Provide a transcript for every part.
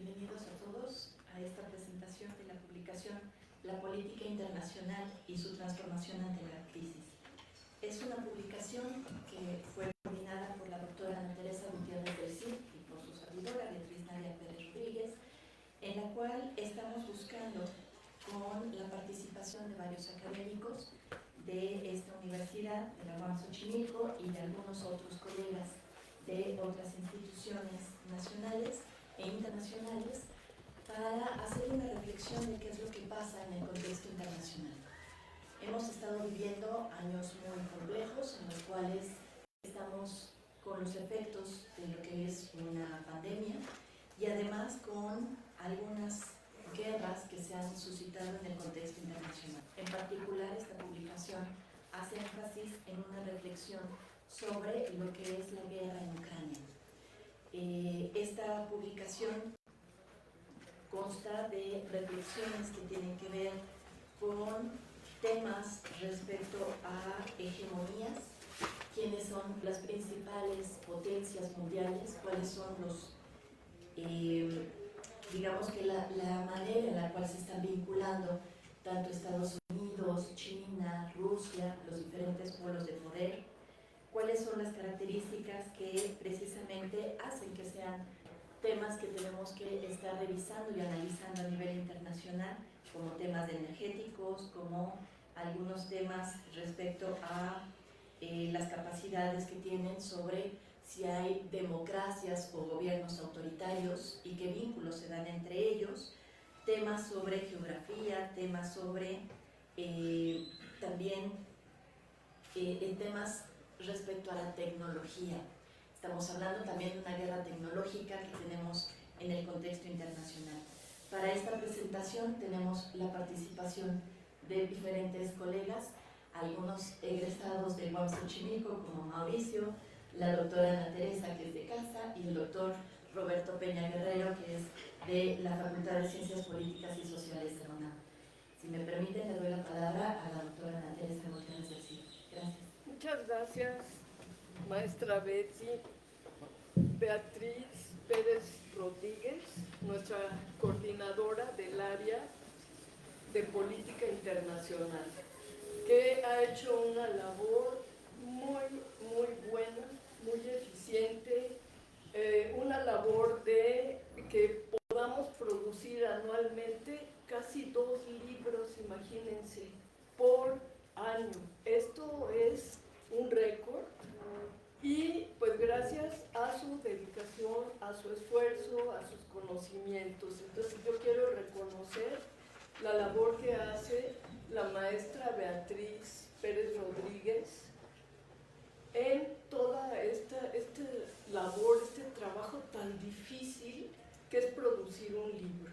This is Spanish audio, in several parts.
Bienvenidos a todos a esta presentación de la publicación La política internacional y su transformación ante la crisis. Es una publicación que fue coordinada por la doctora Ana Teresa Gutiérrez del Cid y por su servidora Beatriz Nadia Pérez Rodríguez, en la cual estamos buscando, con la participación de varios académicos de esta universidad, de la UAM Xochimilco y de algunos otros colegas de otras instituciones nacionales e internacionales, para hacer una reflexión de qué es lo que pasa en el contexto internacional. Hemos estado viviendo años muy complejos en los cuales estamos con los efectos de lo que es una pandemia y además con algunas guerras que se han suscitado en el contexto internacional. En particular, esta publicación hace énfasis en una reflexión sobre lo que es la guerra en Ucrania. Esta publicación consta de reflexiones que tienen que ver con temas respecto a hegemonías, quiénes son las principales potencias mundiales, cuáles son los, digamos que la manera en la cual se están vinculando tanto Estados Unidos, China, Rusia, los diferentes polos de poder, cuáles son las características que precisamente hacen que sean temas que tenemos que estar revisando y analizando a nivel internacional, como temas energéticos, como algunos temas respecto a las capacidades que tienen sobre si hay democracias o gobiernos autoritarios y qué vínculos se dan entre ellos, temas sobre geografía, temas sobre también temas respecto a la tecnología. Estamos hablando también de una guerra tecnológica que tenemos en el contexto internacional. Para esta presentación tenemos la participación de diferentes colegas, algunos egresados del UAM Xochimilco como Mauricio, la doctora Ana Teresa, que es de casa, y el doctor Roberto Peña Guerrero, que es de la Facultad de Ciencias Políticas y Sociales de la UNAM. Si me permiten, le doy la palabra a la doctora Ana Teresa Gutiérrez del Cid. Gracias. Muchas gracias, maestra Betsy. Beatriz Pérez Rodríguez, nuestra coordinadora del área de política internacional, que ha hecho una labor muy buena, muy eficiente, una labor de que podamos producir anualmente casi 2 libros, imagínense, por año. Esto es un récord. Y pues gracias a su dedicación, a su esfuerzo, a sus conocimientos. Entonces yo quiero reconocer la labor que hace la maestra Beatriz Pérez Rodríguez en toda esta labor, este trabajo tan difícil que es producir un libro.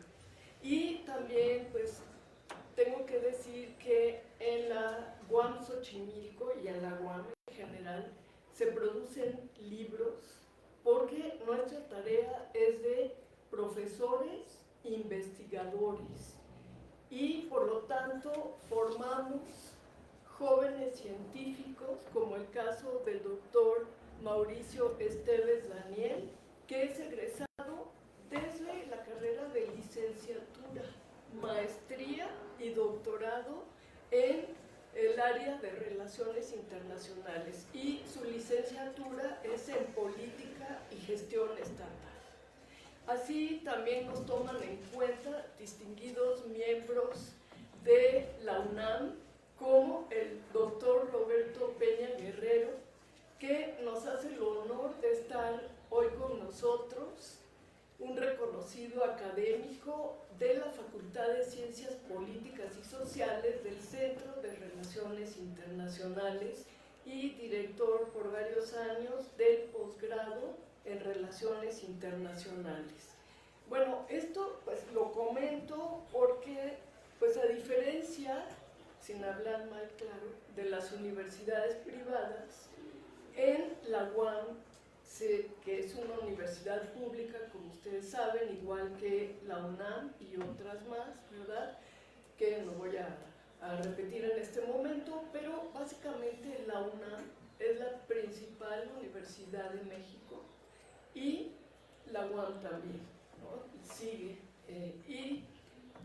Y también pues tengo que decir que en la UAM Xochimilco y en la UAM en general se producen libros porque nuestra tarea es de profesores investigadores y por lo tanto formamos jóvenes científicos, como el caso del doctor Mauricio Esteves Daniel, que es egresado desde la carrera de licenciatura, maestría y doctorado en el área de relaciones internacionales, y su licenciatura es en política y gestión estatal. Así también nos toman en cuenta distinguidos miembros de la UNAM, como el doctor Roberto Peña Guerrero, que nos hace el honor de estar hoy con nosotros, un reconocido académico de la Facultad de Ciencias Políticas y Sociales del Centro de Relaciones Internacionales y director por varios años del posgrado en Relaciones Internacionales. Bueno, esto pues lo comento porque pues a diferencia, sin hablar mal claro, de las universidades privadas, en la UAM, que es una universidad pública, como ustedes saben, igual que la UNAM y otras más, ¿verdad?, que no voy a repetir en este momento, pero básicamente la UNAM es la principal universidad de México y la UAM también, ¿no? sigue. Y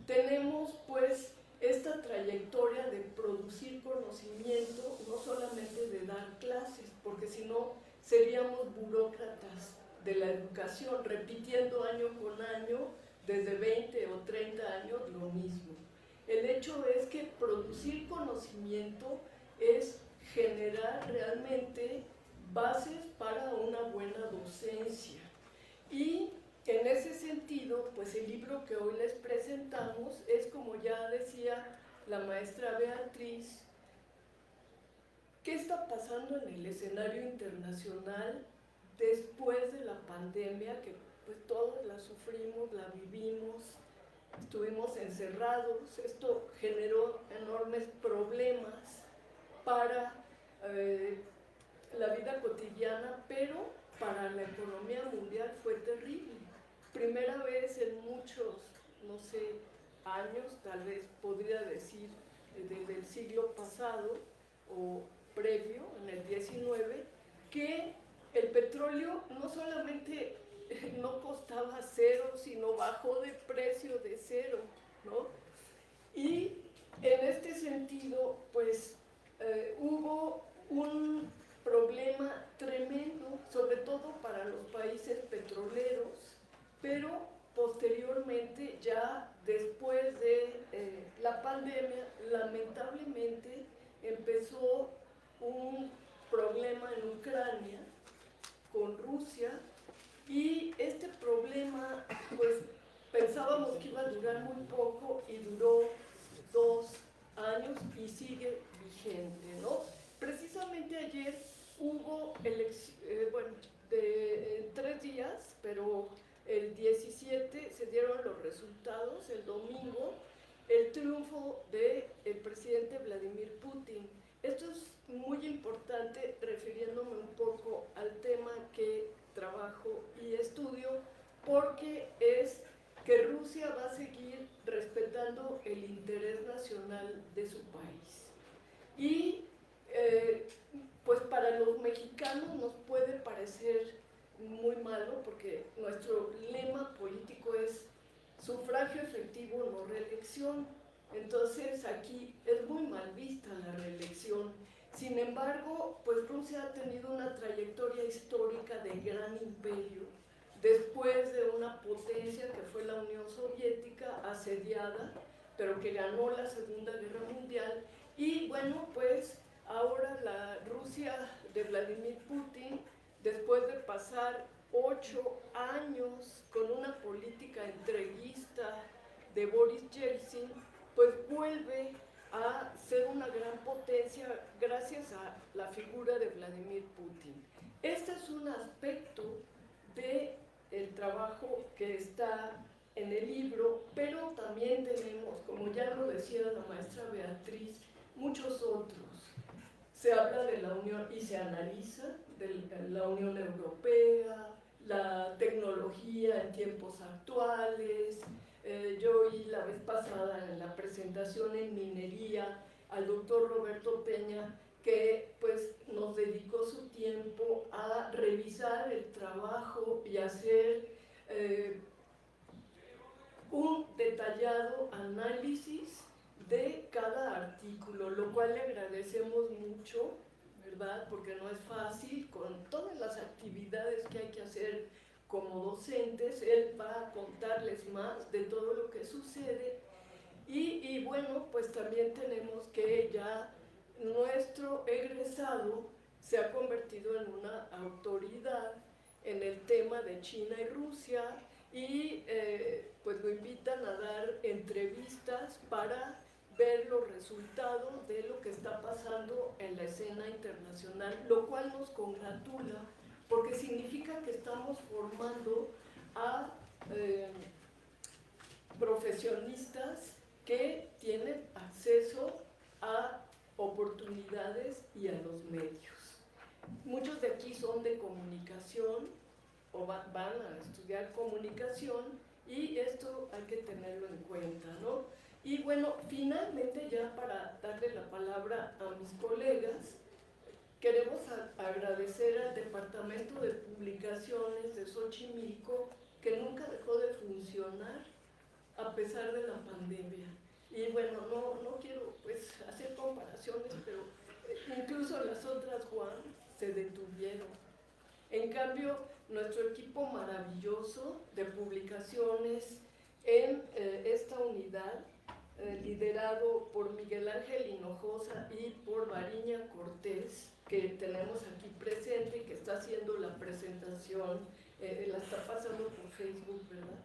tenemos pues esta trayectoria de producir conocimiento, no solamente de dar clases, porque si no seríamos burócratas de la educación, repitiendo año con año, desde 20 o 30 años, lo mismo. El hecho es que producir conocimiento es generar realmente bases para una buena docencia. Y en ese sentido, pues el libro que hoy les presentamos es, como ya decía la maestra Beatriz, ¿qué está pasando en el escenario internacional después de la pandemia? Que pues todos la sufrimos, la vivimos, estuvimos encerrados, esto generó enormes problemas para la vida cotidiana, pero para la economía mundial fue terrible. Primera vez en muchos, no sé, años, tal vez podría decir desde el siglo pasado o previo, en el 19, que el petróleo no solamente no costaba cero, sino bajó de precio de cero, ¿no? Y en este sentido, pues hubo un problema tremendo, sobre todo para los países petroleros, pero posteriormente, ya después de la pandemia, lamentablemente empezó un problema en Ucrania con Rusia, y este problema, pues pensábamos que iba a durar muy poco y duró 2 años y sigue vigente, ¿no? Precisamente ayer hubo bueno, en 3 días, pero el 17 se dieron los resultados, el domingo, el triunfo del presidente Vladimir Putin. Esto es muy importante, refiriéndome un poco al tema que trabajo y estudio, porque es que Rusia va a seguir respetando el interés nacional de su país. Y pues para los mexicanos nos puede parecer muy malo, porque nuestro lema político es sufragio efectivo, no reelección. Entonces aquí es muy mal vista la reelección. Sin embargo, pues Rusia ha tenido una trayectoria histórica de gran imperio, después de una potencia que fue la Unión Soviética, asediada, pero que ganó la Segunda Guerra Mundial. Y bueno, pues ahora la Rusia de Vladimir Putin, después de pasar 8 años con una política entreguista de Boris Yeltsin, pues vuelve a ser una gran potencia gracias a la figura de Vladimir Putin. Este es un aspecto del trabajo que está en el libro, pero también tenemos, como ya lo decía la maestra Beatriz, muchos otros. Se habla de la Unión y se analiza de la Unión Europea, la tecnología en tiempos actuales. Yo oí la vez pasada en la presentación en minería al doctor Roberto Peña, que pues nos dedicó su tiempo a revisar el trabajo y hacer un detallado análisis de cada artículo, lo cual le agradecemos mucho, ¿verdad? Porque no es fácil, con todas las actividades que hay que hacer como docentes. Él va a contarles más de todo lo que sucede. Y bueno, pues también tenemos que ya nuestro egresado se ha convertido en una autoridad en el tema de China y Rusia, y pues lo invitan a dar entrevistas para ver los resultados de lo que está pasando en la escena internacional, lo cual nos congratula, porque significa que estamos formando a profesionistas que tienen acceso a oportunidades y a los medios. Muchos de aquí son de comunicación o van a estudiar comunicación, y esto hay que tenerlo en cuenta, ¿no? Y bueno, finalmente, ya para darle la palabra a mis colegas, queremos agradecer al Departamento de Publicaciones de Xochimilco, que nunca dejó de funcionar a pesar de la pandemia. Y bueno, no quiero pues hacer comparaciones, pero incluso las otras Juan se detuvieron. En cambio, nuestro equipo maravilloso de publicaciones en esta unidad, liderado por Miguel Ángel Hinojosa y por Variña Cortés, que tenemos aquí presente y que está haciendo la presentación, la está pasando por Facebook, ¿verdad?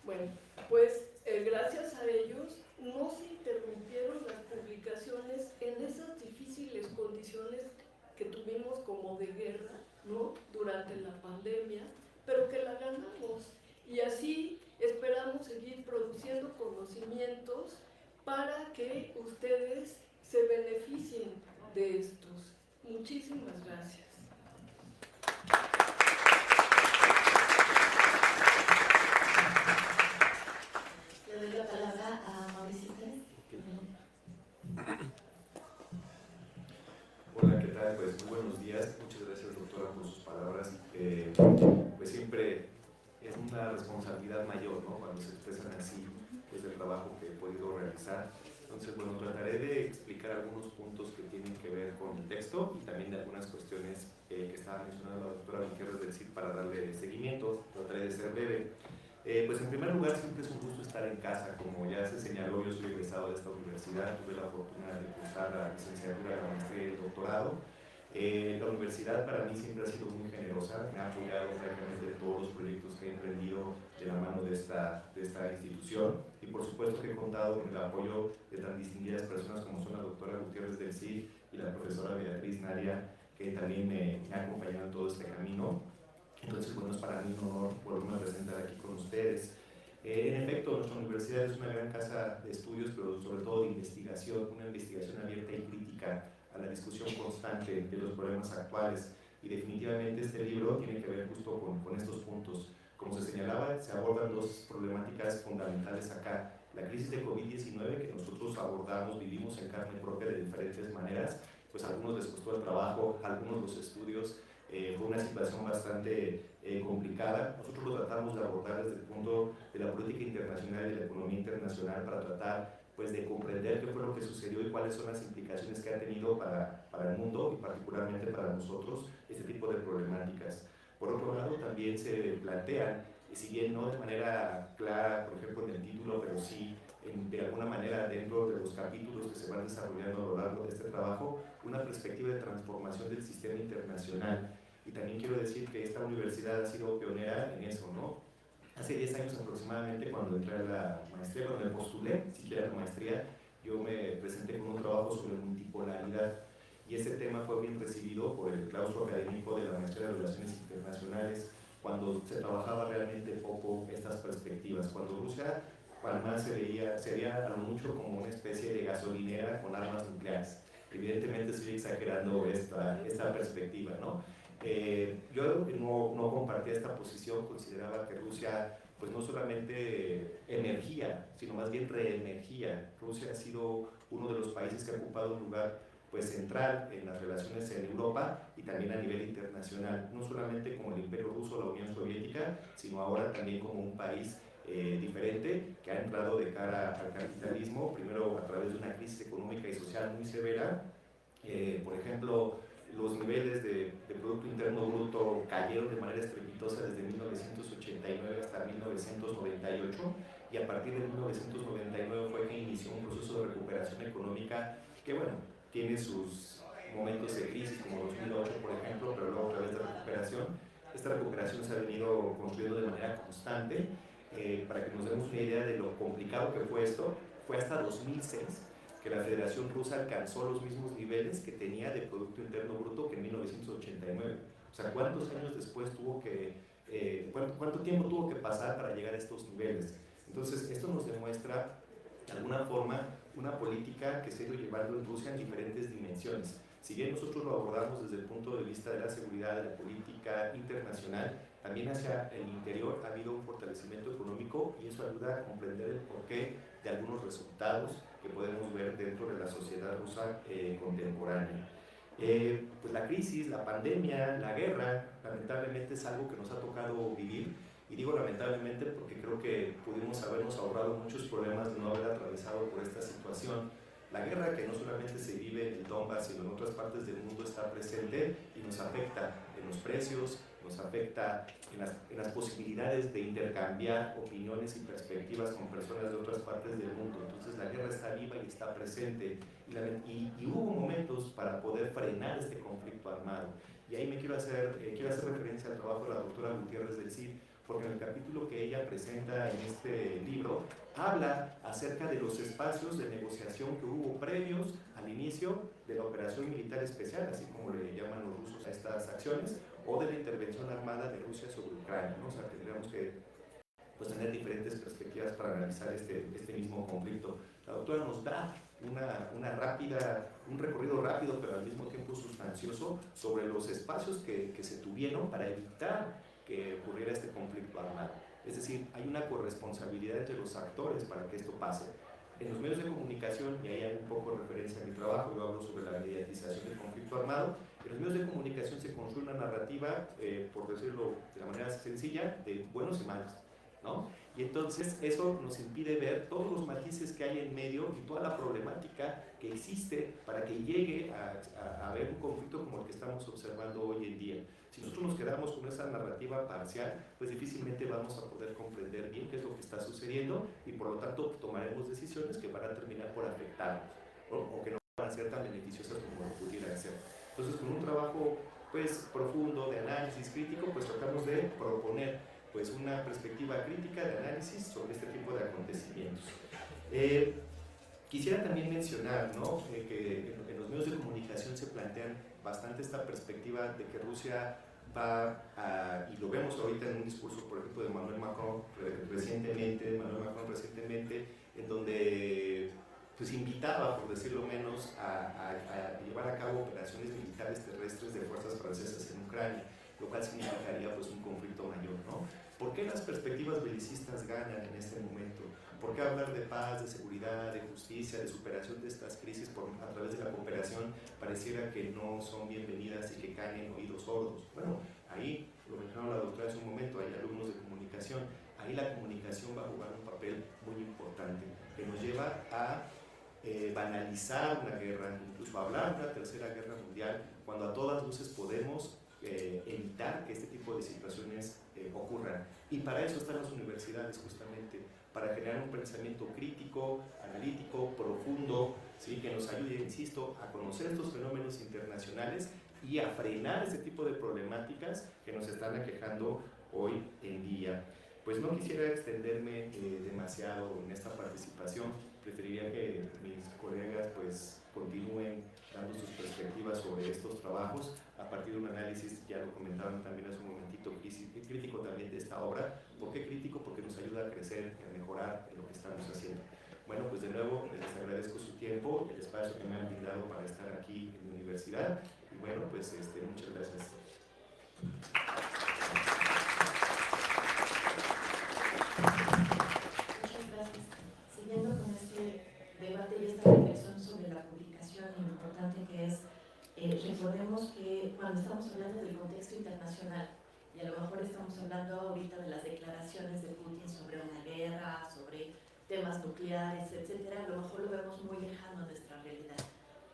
Bueno, pues gracias a ellos no se interrumpieron las publicaciones en esas difíciles condiciones que tuvimos como de guerra, ¿no?, durante la pandemia, pero que la ganamos. Y así esperamos seguir produciendo conocimientos para que ustedes se beneficien de estos. Muchísimas gracias. Le doy la palabra a Mauricio. Hola, ¿qué tal? Pues muy buenos días. Muchas gracias, doctora, por sus palabras. Pues siempre es una responsabilidad mayor, ¿no?, cuando se expresan así, pues el trabajo que he podido realizar. Entonces, bueno, trataré de explicar algunos puntos que tienen que ver con el texto y también de algunas cuestiones que estaba mencionando la doctora Gutiérrez del CID para darle seguimiento. Trataré de ser breve. Pues en primer lugar, siempre es un gusto estar en casa. Como ya se señaló, yo soy egresado de esta universidad, tuve la fortuna de cursar la licenciatura, la maestría y el doctorado. La universidad para mí siempre ha sido muy generosa, me ha apoyado prácticamente en todos los proyectos que he emprendido de la mano de esta institución, y por supuesto que he contado con el apoyo de tan distinguidas personas como son la doctora Gutiérrez del CID y la profesora Beatriz Naria, que también me ha acompañado en todo este camino. Entonces, bueno, es para mí un honor volverme a presentar aquí con ustedes. En efecto, nuestra universidad es una gran casa de estudios, pero sobre todo de investigación, una investigación abierta y crítica a la discusión constante de los problemas actuales. Y definitivamente este libro tiene que ver justo con estos puntos. Como se señalaba, se abordan dos problemáticas fundamentales acá. La crisis de COVID-19, que nosotros abordamos, vivimos en carne propia de diferentes maneras, pues a algunos les costó el trabajo, a algunos los estudios. Fue una situación bastante complicada. Nosotros lo tratamos de abordar desde el punto de la política internacional y de la economía internacional para tratar pues, de comprender qué fue lo que sucedió y cuáles son las implicaciones que ha tenido para el mundo y particularmente para nosotros este tipo de problemáticas. Por otro lado, también se plantean, si bien no de manera clara, por ejemplo en el título, pero sí de alguna manera dentro de los capítulos que se van desarrollando a lo largo de este trabajo, una perspectiva de transformación del sistema internacional. Y también quiero decir que esta universidad ha sido pionera en eso, ¿no? Hace 10 años aproximadamente, cuando entré a la maestría, cuando me postulé, siquiera la maestría, yo me presenté con un trabajo sobre multipolaridad, y ese tema fue bien recibido por el claustro académico de la maestría de Relaciones Internacionales, cuando se trabajaba realmente poco estas perspectivas, cuando Rusia además se veía a lo mucho como una especie de gasolinera con armas nucleares. Evidentemente estoy exagerando esta perspectiva, ¿no? Yo no compartía esta posición, consideraba que Rusia pues no solamente emergía, sino más bien reemergía. Rusia ha sido uno de los países que ha ocupado un lugar pues central en las relaciones en Europa y también a nivel internacional, no solamente como el Imperio Ruso o la Unión Soviética, sino ahora también como un país diferente que ha entrado de cara al capitalismo, primero a través de una crisis económica y social muy severa. Por ejemplo, los niveles de Producto Interno Bruto cayeron de manera estrepitosa desde 1989 hasta 1998, y a partir de 1999 fue que inició un proceso de recuperación económica que, bueno, tiene sus momentos de crisis como 2008, por ejemplo, pero luego a través de recuperación. Esta recuperación se ha venido construyendo de manera constante. Para que nos demos una idea de lo complicado que fue esto, fue hasta 2006 que la Federación Rusa alcanzó los mismos niveles que tenía de Producto Interno Bruto que en 1989. O sea, ¿cuántos años después cuánto tiempo tuvo que pasar para llegar a estos niveles? Entonces, esto nos demuestra, de alguna forma, una política que se ha ido llevando en Rusia en diferentes dimensiones. Si bien nosotros lo abordamos desde el punto de vista de la seguridad, de la política internacional, también hacia el interior ha habido un fortalecimiento económico, y eso ayuda a comprender el porqué de algunos resultados que podemos ver dentro de la sociedad rusa contemporánea. Pues la crisis, la pandemia, la guerra, lamentablemente es algo que nos ha tocado vivir, Y digo lamentablemente porque creo que pudimos habernos ahorrado muchos problemas de no haber atravesado por esta situación. La guerra que no solamente se vive en el Donbass, sino en otras partes del mundo está presente y nos afecta en los precios, nos afecta en las posibilidades de intercambiar opiniones y perspectivas con personas de otras partes del mundo. Entonces la guerra está viva y está presente y hubo momentos para poder frenar este conflicto armado. Y ahí me quiero hacer referencia al trabajo de la doctora Gutiérrez del CID, porque en el capítulo que ella presenta en este libro habla acerca de los espacios de negociación que hubo previos al inicio de la operación militar especial, así como le llaman los rusos a estas acciones, o de la intervención armada de Rusia sobre Ucrania, ¿no? O sea, tendríamos que tener diferentes perspectivas para analizar este mismo conflicto. La doctora nos da un recorrido rápido, pero al mismo tiempo sustancioso, sobre los espacios que se tuvieron para evitar que ocurriera este conflicto armado. Es decir, hay una corresponsabilidad entre los actores para que esto pase. En los medios de comunicación, y ahí hay un poco referencia a mi trabajo, yo hablo sobre la mediatización del conflicto armado, en los medios de comunicación se construye una narrativa, por decirlo de la manera sencilla, de buenos y malos, ¿no? Y entonces eso nos impide ver todos los matices que hay en medio y toda la problemática que existe para que llegue a haber un conflicto como el que estamos observando hoy en día. Si nosotros nos quedamos con esa narrativa parcial, pues difícilmente vamos a poder comprender bien qué es lo que está sucediendo y por lo tanto tomaremos decisiones que van a terminar por afectarnos, ¿no? O que no van a ser tan beneficiosas como lo pudieran ser. Entonces, con un trabajo pues profundo de análisis crítico, pues tratamos de proponer pues una perspectiva crítica de análisis sobre este tipo de acontecimientos. Quisiera también mencionar, ¿no? Que en los medios de comunicación se plantean bastante esta perspectiva de que Rusia va a, y lo vemos ahorita en un discurso, por ejemplo, de Emmanuel Macron recientemente, en donde pues invitaba, por decirlo menos, a llevar a cabo operaciones militares terrestres de fuerzas francesas en Ucrania, lo cual significaría pues un conflicto mayor, ¿no? ¿Por qué las perspectivas belicistas ganan en este momento? ¿Por qué hablar de paz, de seguridad, de justicia, de superación de estas crisis a través de la cooperación pareciera que no son bienvenidas y que caen en oídos sordos? Bueno, ahí, lo mencionó la doctora hace un momento, hay alumnos de comunicación, ahí la comunicación va a jugar un papel muy importante, que nos lleva a banalizar una guerra, incluso hablar de una tercera guerra mundial, cuando a todas luces podemos evitar que este tipo de situaciones ocurran. Y para eso están las universidades, justamente, para generar un pensamiento crítico, analítico, profundo, ¿sí? Que nos ayude, insisto, a conocer estos fenómenos internacionales y a frenar este tipo de problemáticas que nos están aquejando hoy en día. Pues no quisiera extenderme demasiado en esta participación, preferiría que mis colegas pues continúen dando sus perspectivas sobre estos trabajos a partir de un análisis, ya lo comentaban también hace un momentito, crítico también de esta obra. ¿Por qué crítico? Porque nos ayuda a crecer, a mejorar en lo que estamos haciendo. Bueno, pues de nuevo les agradezco su tiempo, el espacio que me han brindado para estar aquí en la universidad y bueno, pues muchas gracias. Muchas gracias. Siguiendo con este debate y esta reflexión sobre la publicación y lo importante que es, recordemos que cuando estamos hablando del contexto internacional, y a lo mejor estamos hablando ahorita de las declaraciones de Putin sobre una guerra, sobre temas nucleares, etcétera, a lo mejor lo vemos muy lejano a nuestra realidad,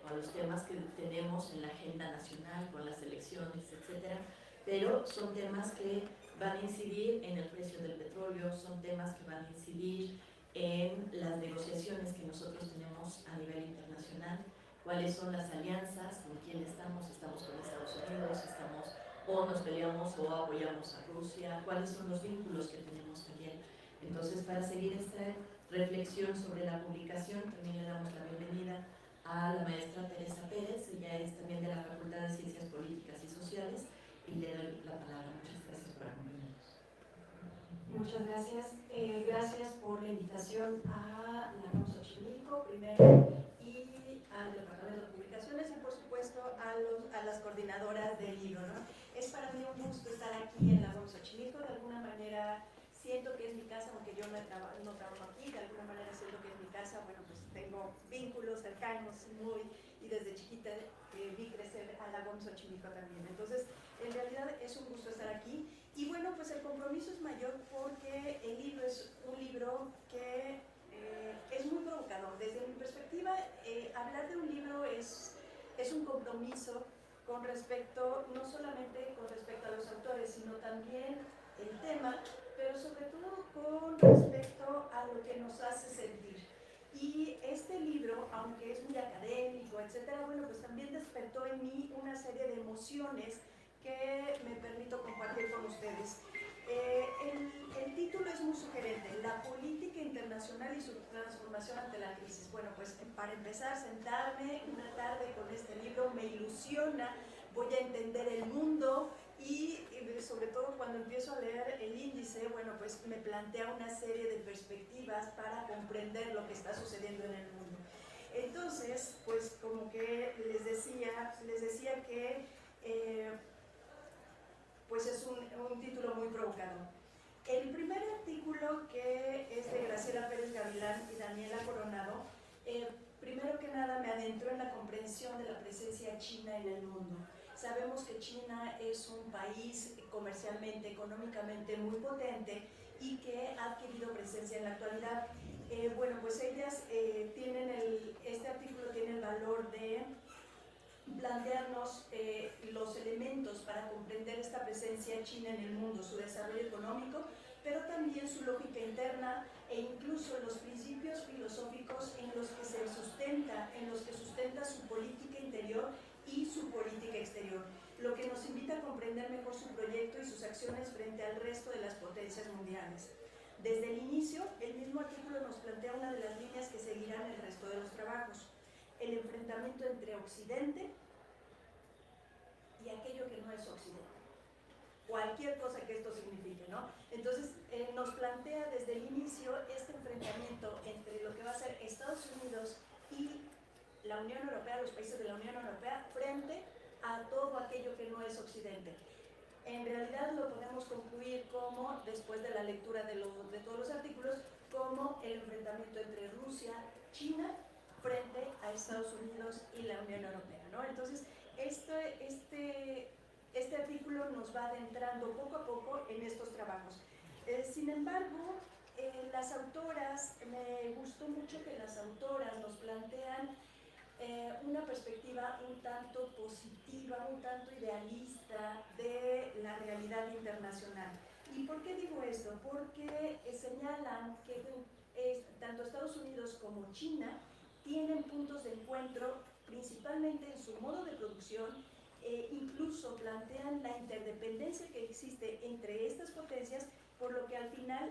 o a los temas que tenemos en la agenda nacional, con las elecciones, etcétera, pero son temas que van a incidir en el precio del petróleo, son temas que van a incidir en las negociaciones que nosotros tenemos a nivel internacional, cuáles son las alianzas, con quién estamos con Estados Unidos, o nos peleamos o apoyamos a Rusia, cuáles son los vínculos que tenemos también. Entonces, para seguir esta reflexión sobre la publicación, también le damos la bienvenida a la maestra Teresa Pérez, ella es también de la Facultad de Ciencias Políticas y Sociales, y le doy la palabra. Muchas gracias por acompañarnos. Muchas gracias. Gracias por la invitación a la UNAM Xochimilco, primero, y al Departamento de Publicaciones y, por supuesto, a las coordinadoras del libro, ¿no? Es para mí un gusto estar aquí en la UNAM Xochimilco. De alguna manera siento que es mi casa, aunque yo no trabajo aquí, de alguna manera siento que es mi casa. Bueno, pues tengo vínculos cercanos y desde chiquita vi crecer a la UNAM Xochimilco también. Entonces, en realidad es un gusto estar aquí Y bueno, pues el compromiso es mayor porque el libro es un libro que es muy provocador. Desde mi perspectiva, hablar de un libro es un compromiso con respecto, no solamente con respecto a los autores, sino también el tema, pero sobre todo con respecto a lo que nos hace sentir. Y este libro, aunque es muy académico, etcétera, bueno, pues también despertó en mí una serie de emociones que me permito compartir con ustedes. El título es muy sugerente, La política internacional y su transformación ante la crisis. Bueno, pues para empezar, sentarme una tarde con este libro me ilusiona, voy a entender el mundo y sobre todo cuando empiezo a leer el índice, bueno, pues me plantea una serie de perspectivas para comprender lo que está sucediendo en el mundo. Entonces, pues como que les decía que pues es un título muy provocador. El primer artículo, que es de Graciela Pérez Gavilán y Daniela Coronado, primero que nada me adentro en la comprensión de la presencia china en el mundo. Sabemos que China es un país comercialmente, económicamente muy potente y que ha adquirido presencia en la actualidad. Bueno, pues ellas este artículo tiene el valor de plantearnos los elementos para comprender esta presencia china en el mundo, su desarrollo económico, pero también su lógica interna e incluso los principios filosóficos en los que se sustenta su política interior y su política exterior, lo que nos invita a comprender mejor su proyecto y sus acciones frente al resto de las potencias mundiales. Desde el inicio, el mismo artículo nos plantea una de las líneas que seguirán el resto de los trabajos: el enfrentamiento entre Occidente y aquello que no es Occidente. Cualquier cosa que esto signifique, ¿no? Entonces, nos plantea desde el inicio este enfrentamiento entre lo que va a ser Estados Unidos y la Unión Europea, los países de la Unión Europea, frente a todo aquello que no es Occidente. En realidad lo podemos concluir como, después de la lectura de todos los artículos, como el enfrentamiento entre Rusia, China, frente a Estados Unidos y la Unión Europea, ¿no? Entonces, este artículo nos va adentrando poco a poco en estos trabajos. Sin embargo, las autoras, me gustó mucho que las autoras nos plantean una perspectiva un tanto positiva, un tanto idealista de la realidad internacional. ¿Y por qué digo esto? Porque señalan que tanto Estados Unidos como China tienen puntos de encuentro principalmente en su modo de producción, incluso plantean la interdependencia que existe entre estas potencias, por lo que al final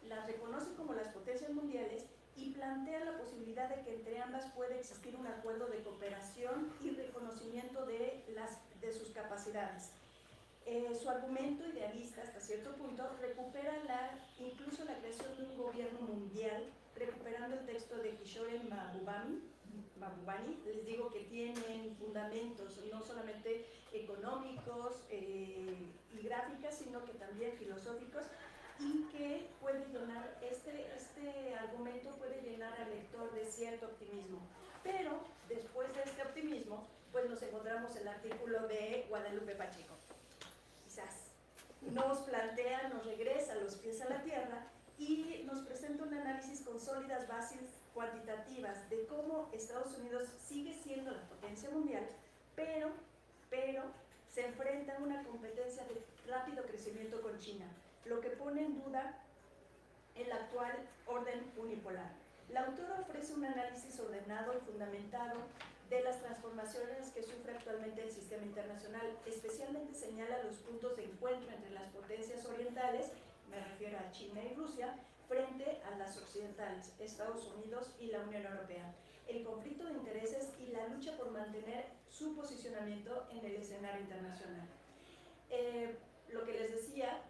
las reconoce como las potencias mundiales y plantea la posibilidad de que entre ambas puede existir un acuerdo de cooperación y reconocimiento de sus capacidades. Su argumento idealista, hasta cierto punto, recupera incluso la creación de un gobierno mundial, recuperando el texto de Kishore Mahbubani. Les digo que tienen fundamentos no solamente económicos y gráficos, sino que también filosóficos, y que puede llenar, este argumento puede llenar al lector de cierto optimismo. Pero después de este optimismo, pues nos encontramos el artículo de Guadalupe Pacheco. Quizás nos regresa los pies a la tierra y nos presenta un análisis con sólidas bases cuantitativas de cómo Estados Unidos sigue siendo la potencia mundial, pero se enfrenta a una competencia de rápido crecimiento con China, lo que pone en duda el actual orden unipolar. La autora ofrece un análisis ordenado y fundamentado de las transformaciones que sufre actualmente el sistema internacional. Especialmente señala los puntos de encuentro entre las potencias orientales, me refiero a China y Rusia, frente a las occidentales, Estados Unidos y la Unión Europea, el conflicto de intereses y la lucha por mantener su posicionamiento en el escenario internacional. Lo que les decía,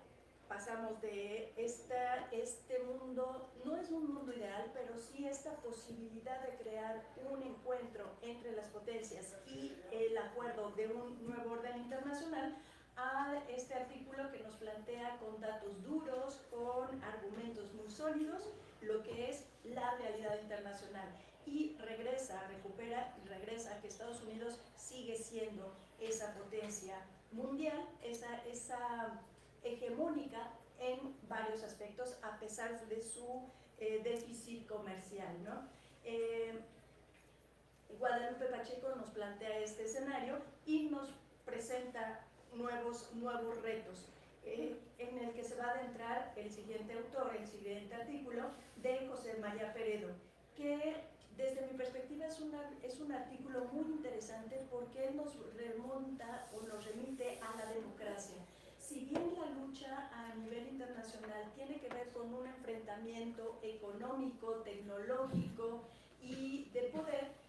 pasamos de este mundo, no es un mundo ideal, pero sí esta posibilidad de crear un encuentro entre las potencias y el acuerdo de un nuevo orden internacional, a este artículo que nos plantea con datos duros, con argumentos muy sólidos, lo que es la realidad internacional. Y regresa a que Estados Unidos sigue siendo esa potencia mundial, esa hegemónica en varios aspectos, a pesar de su déficit comercial, ¿no? Guadalupe Pacheco nos plantea este escenario y nos presenta nuevos retos, en el que se va a adentrar el siguiente autor, el siguiente artículo de José María Peredo, que desde mi perspectiva es un artículo muy interesante porque nos remonta o nos remite a la democracia. Si bien la lucha a nivel internacional tiene que ver con un enfrentamiento económico, tecnológico y de poder,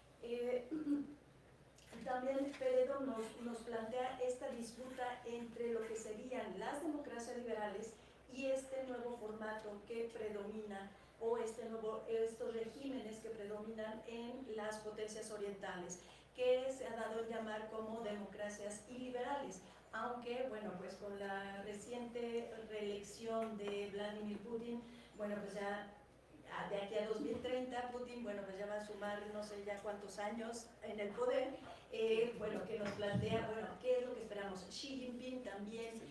también Peredo nos plantea esta disputa entre lo que serían las democracias liberales y este nuevo formato que predomina, o estos regímenes que predominan en las potencias orientales, que se ha dado a llamar como democracias iliberales, aunque, bueno, pues con la reciente reelección de Vladimir Putin, bueno, pues ya de aquí a 2030, Putin, bueno, pues ya va a sumar no sé ya cuántos años en el poder, bueno, que nos plantea, bueno, ¿qué es lo que esperamos? Xi Jinping también,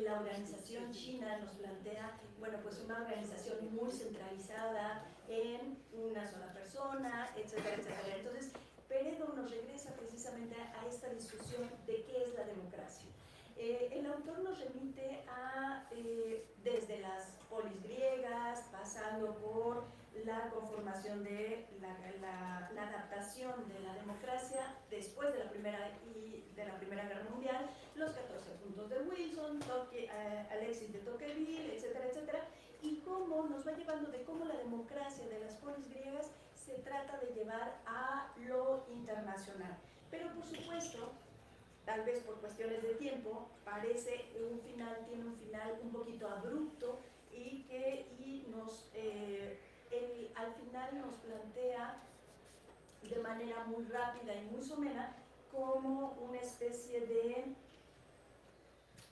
la organización china nos plantea, bueno, pues una organización muy centralizada en una sola persona, etcétera, etcétera. Entonces, Peredo nos regresa precisamente a esta discusión de qué es la democracia. El autor nos remite a, desde las polis griegas, pasando por la conformación de la adaptación de la democracia después de la Primera Guerra Mundial, los 14 puntos de Wilson, Alexis de Tocqueville, etcétera, etcétera, y cómo nos va llevando de cómo la democracia de las polis griegas se trata de llevar a lo internacional. Pero por supuesto, tal vez por cuestiones de tiempo, tiene un final un poquito abrupto y al final nos plantea de manera muy rápida y muy somera como una especie de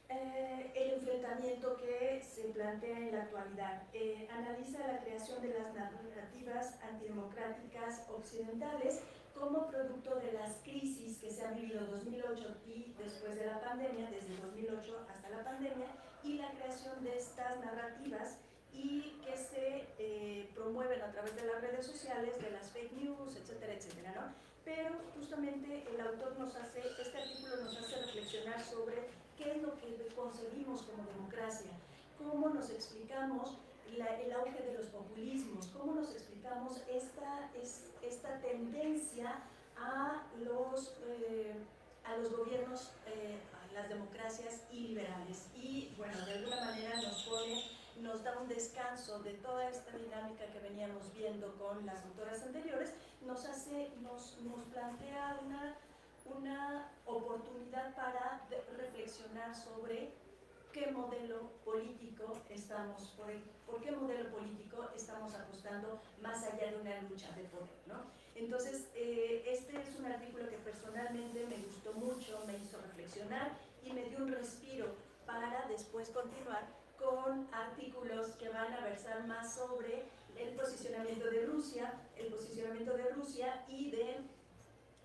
el enfrentamiento que se plantea en la actualidad. Analiza la creación de las narrativas antidemocráticas occidentales como producto de las crisis que se han vivido en 2008 y después de la pandemia, desde 2008 hasta la pandemia, y la creación de estas narrativas y que se promueven a través de las redes sociales, de las fake news, etcétera, etcétera, ¿no? Pero justamente el autor este artículo nos hace reflexionar sobre qué es lo que concebimos como democracia, cómo nos explicamos el auge de los populismos, cómo nos explicamos esta tendencia a los gobiernos, a las democracias iliberales. Y bueno, de alguna manera nos da un descanso de toda esta dinámica que veníamos viendo con las autoras anteriores, nos plantea una oportunidad para reflexionar sobre qué modelo político por qué modelo político estamos apostando más allá de una lucha de poder, ¿no? Entonces, este es un artículo que personalmente me gustó mucho, me hizo reflexionar y me dio un respiro para después continuar con artículos que van a versar más sobre el posicionamiento de Rusia y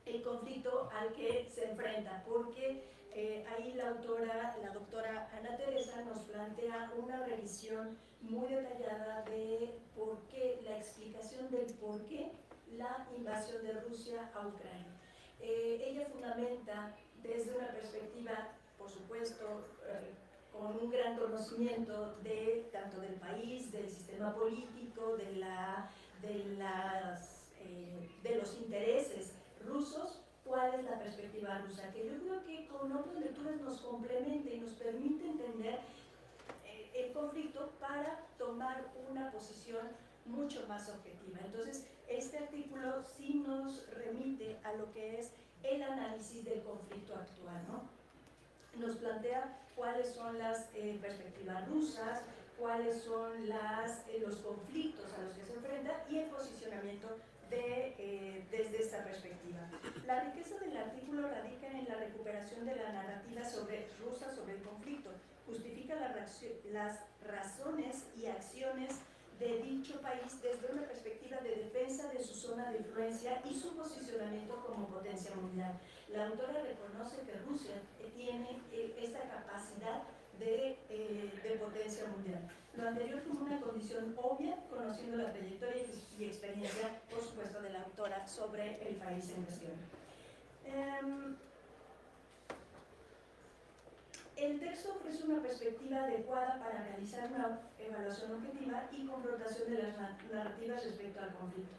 el conflicto al que se enfrenta, porque ahí la doctora Ana Teresa nos plantea una revisión muy detallada de la explicación del por qué la invasión de Rusia a Ucrania. Ella fundamenta desde una perspectiva, por supuesto, con un gran conocimiento tanto del país, del sistema político, de los intereses rusos, cuál es la perspectiva rusa, que yo creo que con otras lecturas nos complementa y nos permite entender el conflicto para tomar una posición mucho más objetiva. Entonces, este artículo sí nos remite a lo que es el análisis del conflicto actual, ¿no? Nos plantea cuáles son las perspectivas rusas, cuáles son los conflictos a los que se enfrenta y el posicionamiento desde esta perspectiva. La riqueza del artículo radica en la recuperación de la narrativa rusa sobre el conflicto, justifica las razones y acciones de dicho país desde una perspectiva de defensa de su zona de influencia y su posicionamiento como potencia mundial. La autora reconoce que Rusia tiene esta capacidad de potencia mundial. Lo anterior como una condición obvia, conociendo la trayectoria y experiencia, por supuesto, de la autora sobre el país en cuestión. El texto ofrece una perspectiva adecuada para realizar una evaluación objetiva y confrontación de las narrativas respecto al conflicto.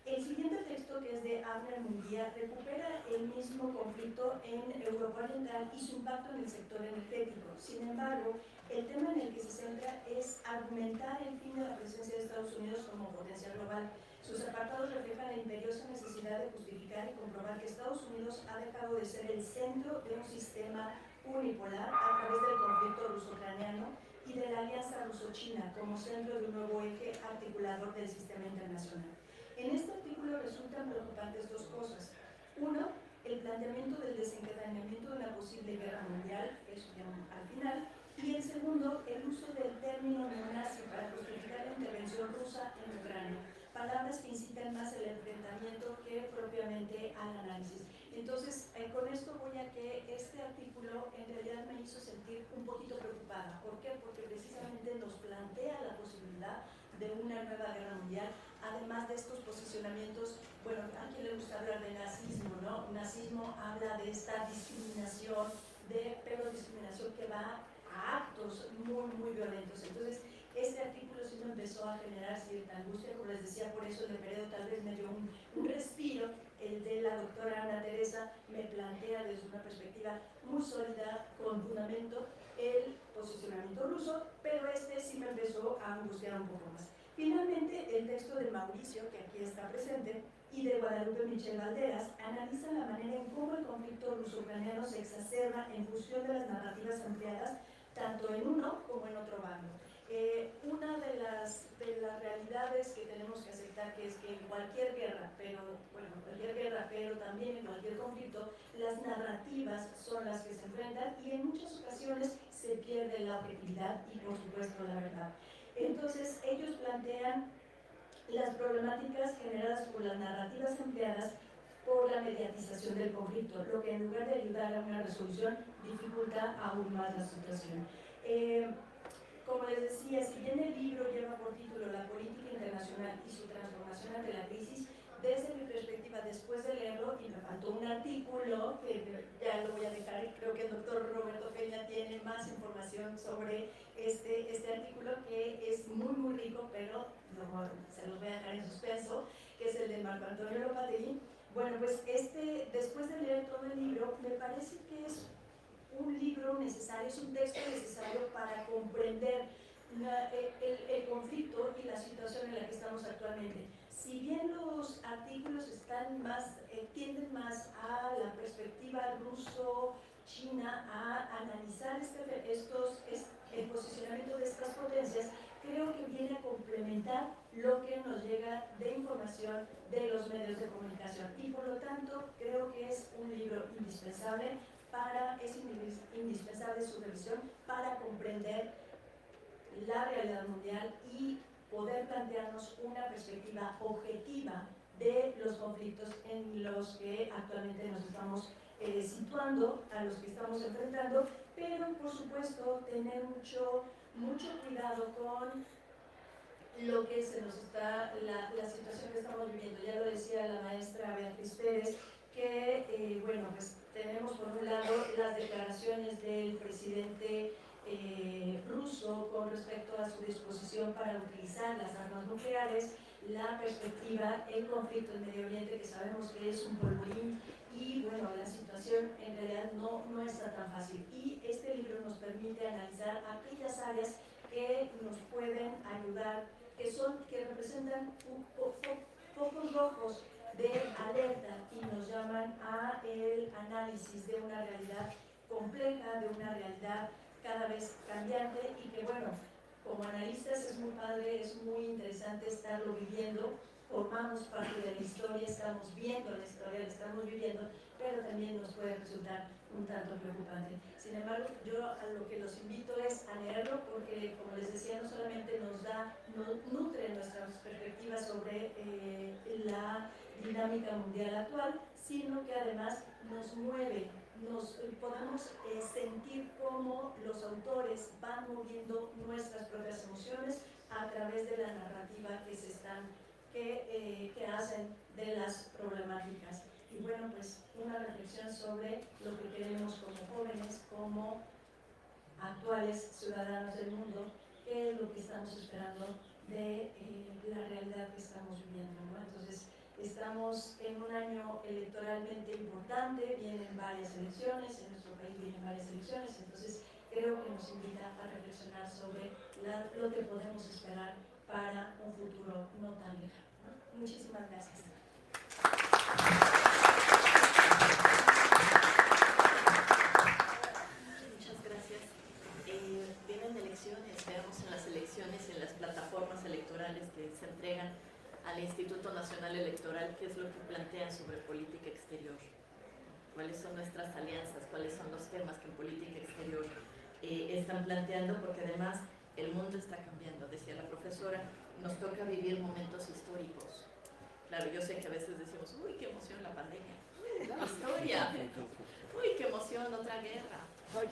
El siguiente texto, que es de Avner Munguía, recupera el mismo conflicto en Europa Oriental y su impacto en el sector energético. Sin embargo, el tema en el que se centra es argumentar el fin de la presencia de Estados Unidos como potencia global. Sus apartados reflejan la imperiosa necesidad de justificar y comprobar que Estados Unidos ha dejado de ser el centro de un sistema unipolar a través del conflicto ruso-ucraniano y de la alianza ruso-china como centro de un nuevo eje articulador del sistema internacional. En este artículo resultan preocupantes dos cosas. Uno, el planteamiento del desencadenamiento de una posible guerra mundial, eso ya al final, y el segundo, el uso del término neonazi para justificar la intervención rusa en Ucrania, palabras que incitan más el enfrentamiento que propiamente al análisis. Entonces, con esto voy a que este artículo en realidad me hizo sentir un poquito preocupada. ¿Por qué? Porque precisamente nos plantea la posibilidad de una nueva guerra mundial, además de estos posicionamientos. Bueno, a quien le gusta hablar de nazismo, ¿no? Nazismo habla de esta discriminación, pero discriminación que va a actos muy, muy violentos. Entonces, este artículo sí me empezó a generar cierta angustia, como les decía, por eso en el periodo tal vez me dio un respiro. El de la doctora Ana Teresa me plantea desde una perspectiva muy sólida, con fundamento, el posicionamiento ruso, pero este sí me empezó a angustiar un poco más. Finalmente, el texto de Mauricio, que aquí está presente, y de Guadalupe Michel Valderas, analizan la manera en cómo el conflicto ruso-ucraniano se exacerba en función de las narrativas ampliadas, tanto en uno como en otro bando. Una de las realidades que tenemos que aceptar que es que en cualquier guerra, pero también en cualquier conflicto, las narrativas son las que se enfrentan y en muchas ocasiones se pierde la objetividad y por supuesto la verdad. Entonces ellos plantean las problemáticas generadas por las narrativas empleadas por la mediatización del conflicto, lo que en lugar de ayudar a una resolución dificulta aún más la situación. Como les decía, si bien el libro lleva por título La política internacional y su transformación ante la crisis, desde mi perspectiva, después de leerlo, y me faltó un artículo que ya lo voy a dejar, y creo que el doctor Roberto Peña tiene más información sobre este artículo, que es muy, muy rico, pero se los voy a dejar en suspenso, que es el de Marco Antonio Lopategui. Bueno, pues después de leer todo el libro, me parece que es un libro necesario, es un texto necesario para comprender el conflicto y la situación en la que estamos actualmente. Si bien los artículos están tienden más a la perspectiva ruso-china, a analizar el posicionamiento de estas potencias, creo que viene a complementar lo que nos llega de información de los medios de comunicación y por lo tanto creo que es un libro indispensable su revisión para comprender la realidad mundial y poder plantearnos una perspectiva objetiva de los conflictos en los que actualmente nos estamos situando, a los que estamos enfrentando, pero por supuesto tener mucho cuidado con lo que se nos está, la situación que estamos viviendo. Ya lo decía la maestra Beatriz Pérez, que bueno, pues tenemos por un lado las declaraciones del presidente ruso con respecto a su disposición para utilizar las armas nucleares, la perspectiva, el conflicto en Medio Oriente, que sabemos que es un polvorín, y bueno, la situación en realidad no está tan fácil. Y este libro nos permite analizar aquellas áreas que nos pueden ayudar, que representan focos rojos de alerta y nos llaman a el análisis de una realidad compleja, de una realidad cada vez cambiante y que bueno, como analistas es muy padre, es muy interesante estarlo viviendo, formamos parte de la historia, estamos viendo la historia, la estamos viviendo, pero también nos puede resultar un tanto preocupante. Sin embargo, yo a lo que los invito es a leerlo porque, como les decía, no solamente nos nutre nuestra perspectivas sobre la dinámica mundial actual, sino que además nos mueve, podamos sentir cómo los autores van moviendo nuestras propias emociones a través de la narrativa que hacen de las problemáticas. Y bueno, pues una reflexión sobre lo que queremos como jóvenes, como actuales ciudadanos del mundo, qué es lo que estamos esperando de la realidad que estamos viviendo, ¿no? Entonces, estamos en un año electoralmente importante, vienen varias elecciones, en nuestro país vienen varias elecciones, entonces creo que nos invita a reflexionar sobre lo que podemos esperar para un futuro no tan lejano, ¿no? Muchísimas gracias. Muchas gracias. Vienen elecciones, veamos en las elecciones, en las plataformas electorales que se entregan al Instituto Nacional Electoral, qué es lo que plantean sobre política exterior, cuáles son nuestras alianzas, cuáles son los temas que en política exterior están planteando, porque además el mundo está cambiando, decía la profesora, nos toca vivir momentos históricos. Claro, yo sé que a veces decimos, uy, qué emoción la pandemia, la historia, uy, qué emoción otra guerra.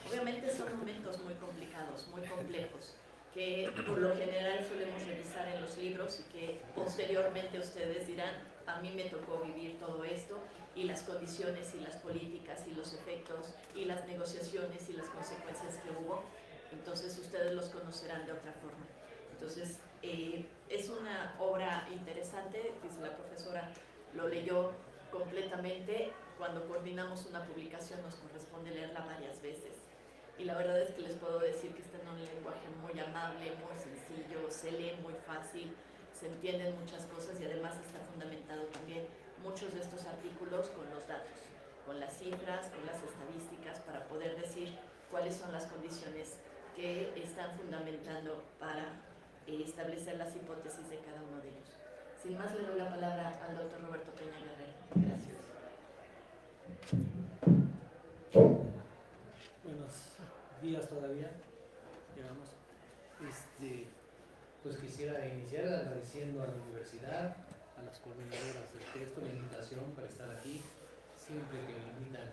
Obviamente son momentos muy complicados, muy complejos, que por lo general solemos revisar en los libros y que posteriormente ustedes dirán, a mí me tocó vivir todo esto y las condiciones y las políticas y los efectos y las negociaciones y las consecuencias que hubo, entonces ustedes los conocerán de otra forma. Entonces, es una obra interesante, dice la profesora, lo leyó completamente. Cuando coordinamos una publicación nos corresponde leerla varias veces. Y la verdad es que les puedo decir que está en un lenguaje muy amable, muy sencillo, se lee muy fácil, se entienden muchas cosas y además está fundamentado también muchos de estos artículos con los datos, con las cifras, con las estadísticas, para poder decir cuáles son las condiciones que están fundamentando para establecer las hipótesis de cada uno de ellos. Sin más, le doy la palabra al doctor Roberto Peña Guerrero. Gracias. Buenos días todavía, digamos. Pues quisiera iniciar agradeciendo a la universidad, a las coordinadoras del texto, la invitación para estar aquí. Siempre que me invitan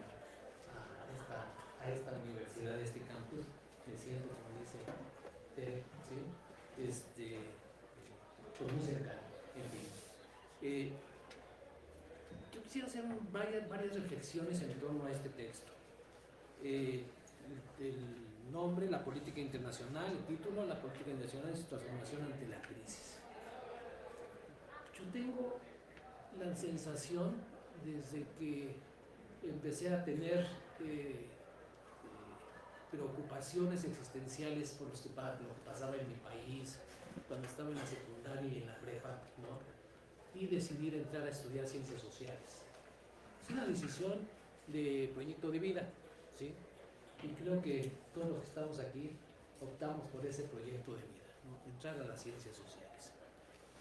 a esta universidad, a este campus, me siento, como dice Tere, ¿sí? Pues muy cercano, en fin. Yo quisiera hacer varias reflexiones en torno a este texto. El nombre, la política internacional, el título, la política internacional y su transformación ante la crisis. Yo tengo la sensación, desde que empecé a tener preocupaciones existenciales por lo que pasaba en mi país, cuando estaba en la secundaria y en la prepa, ¿no? Y decidir entrar a estudiar ciencias sociales. Es una decisión de proyecto de vida, ¿sí? Y creo que todos los que estamos aquí optamos por ese proyecto de vida, ¿no? Entrar a las ciencias sociales.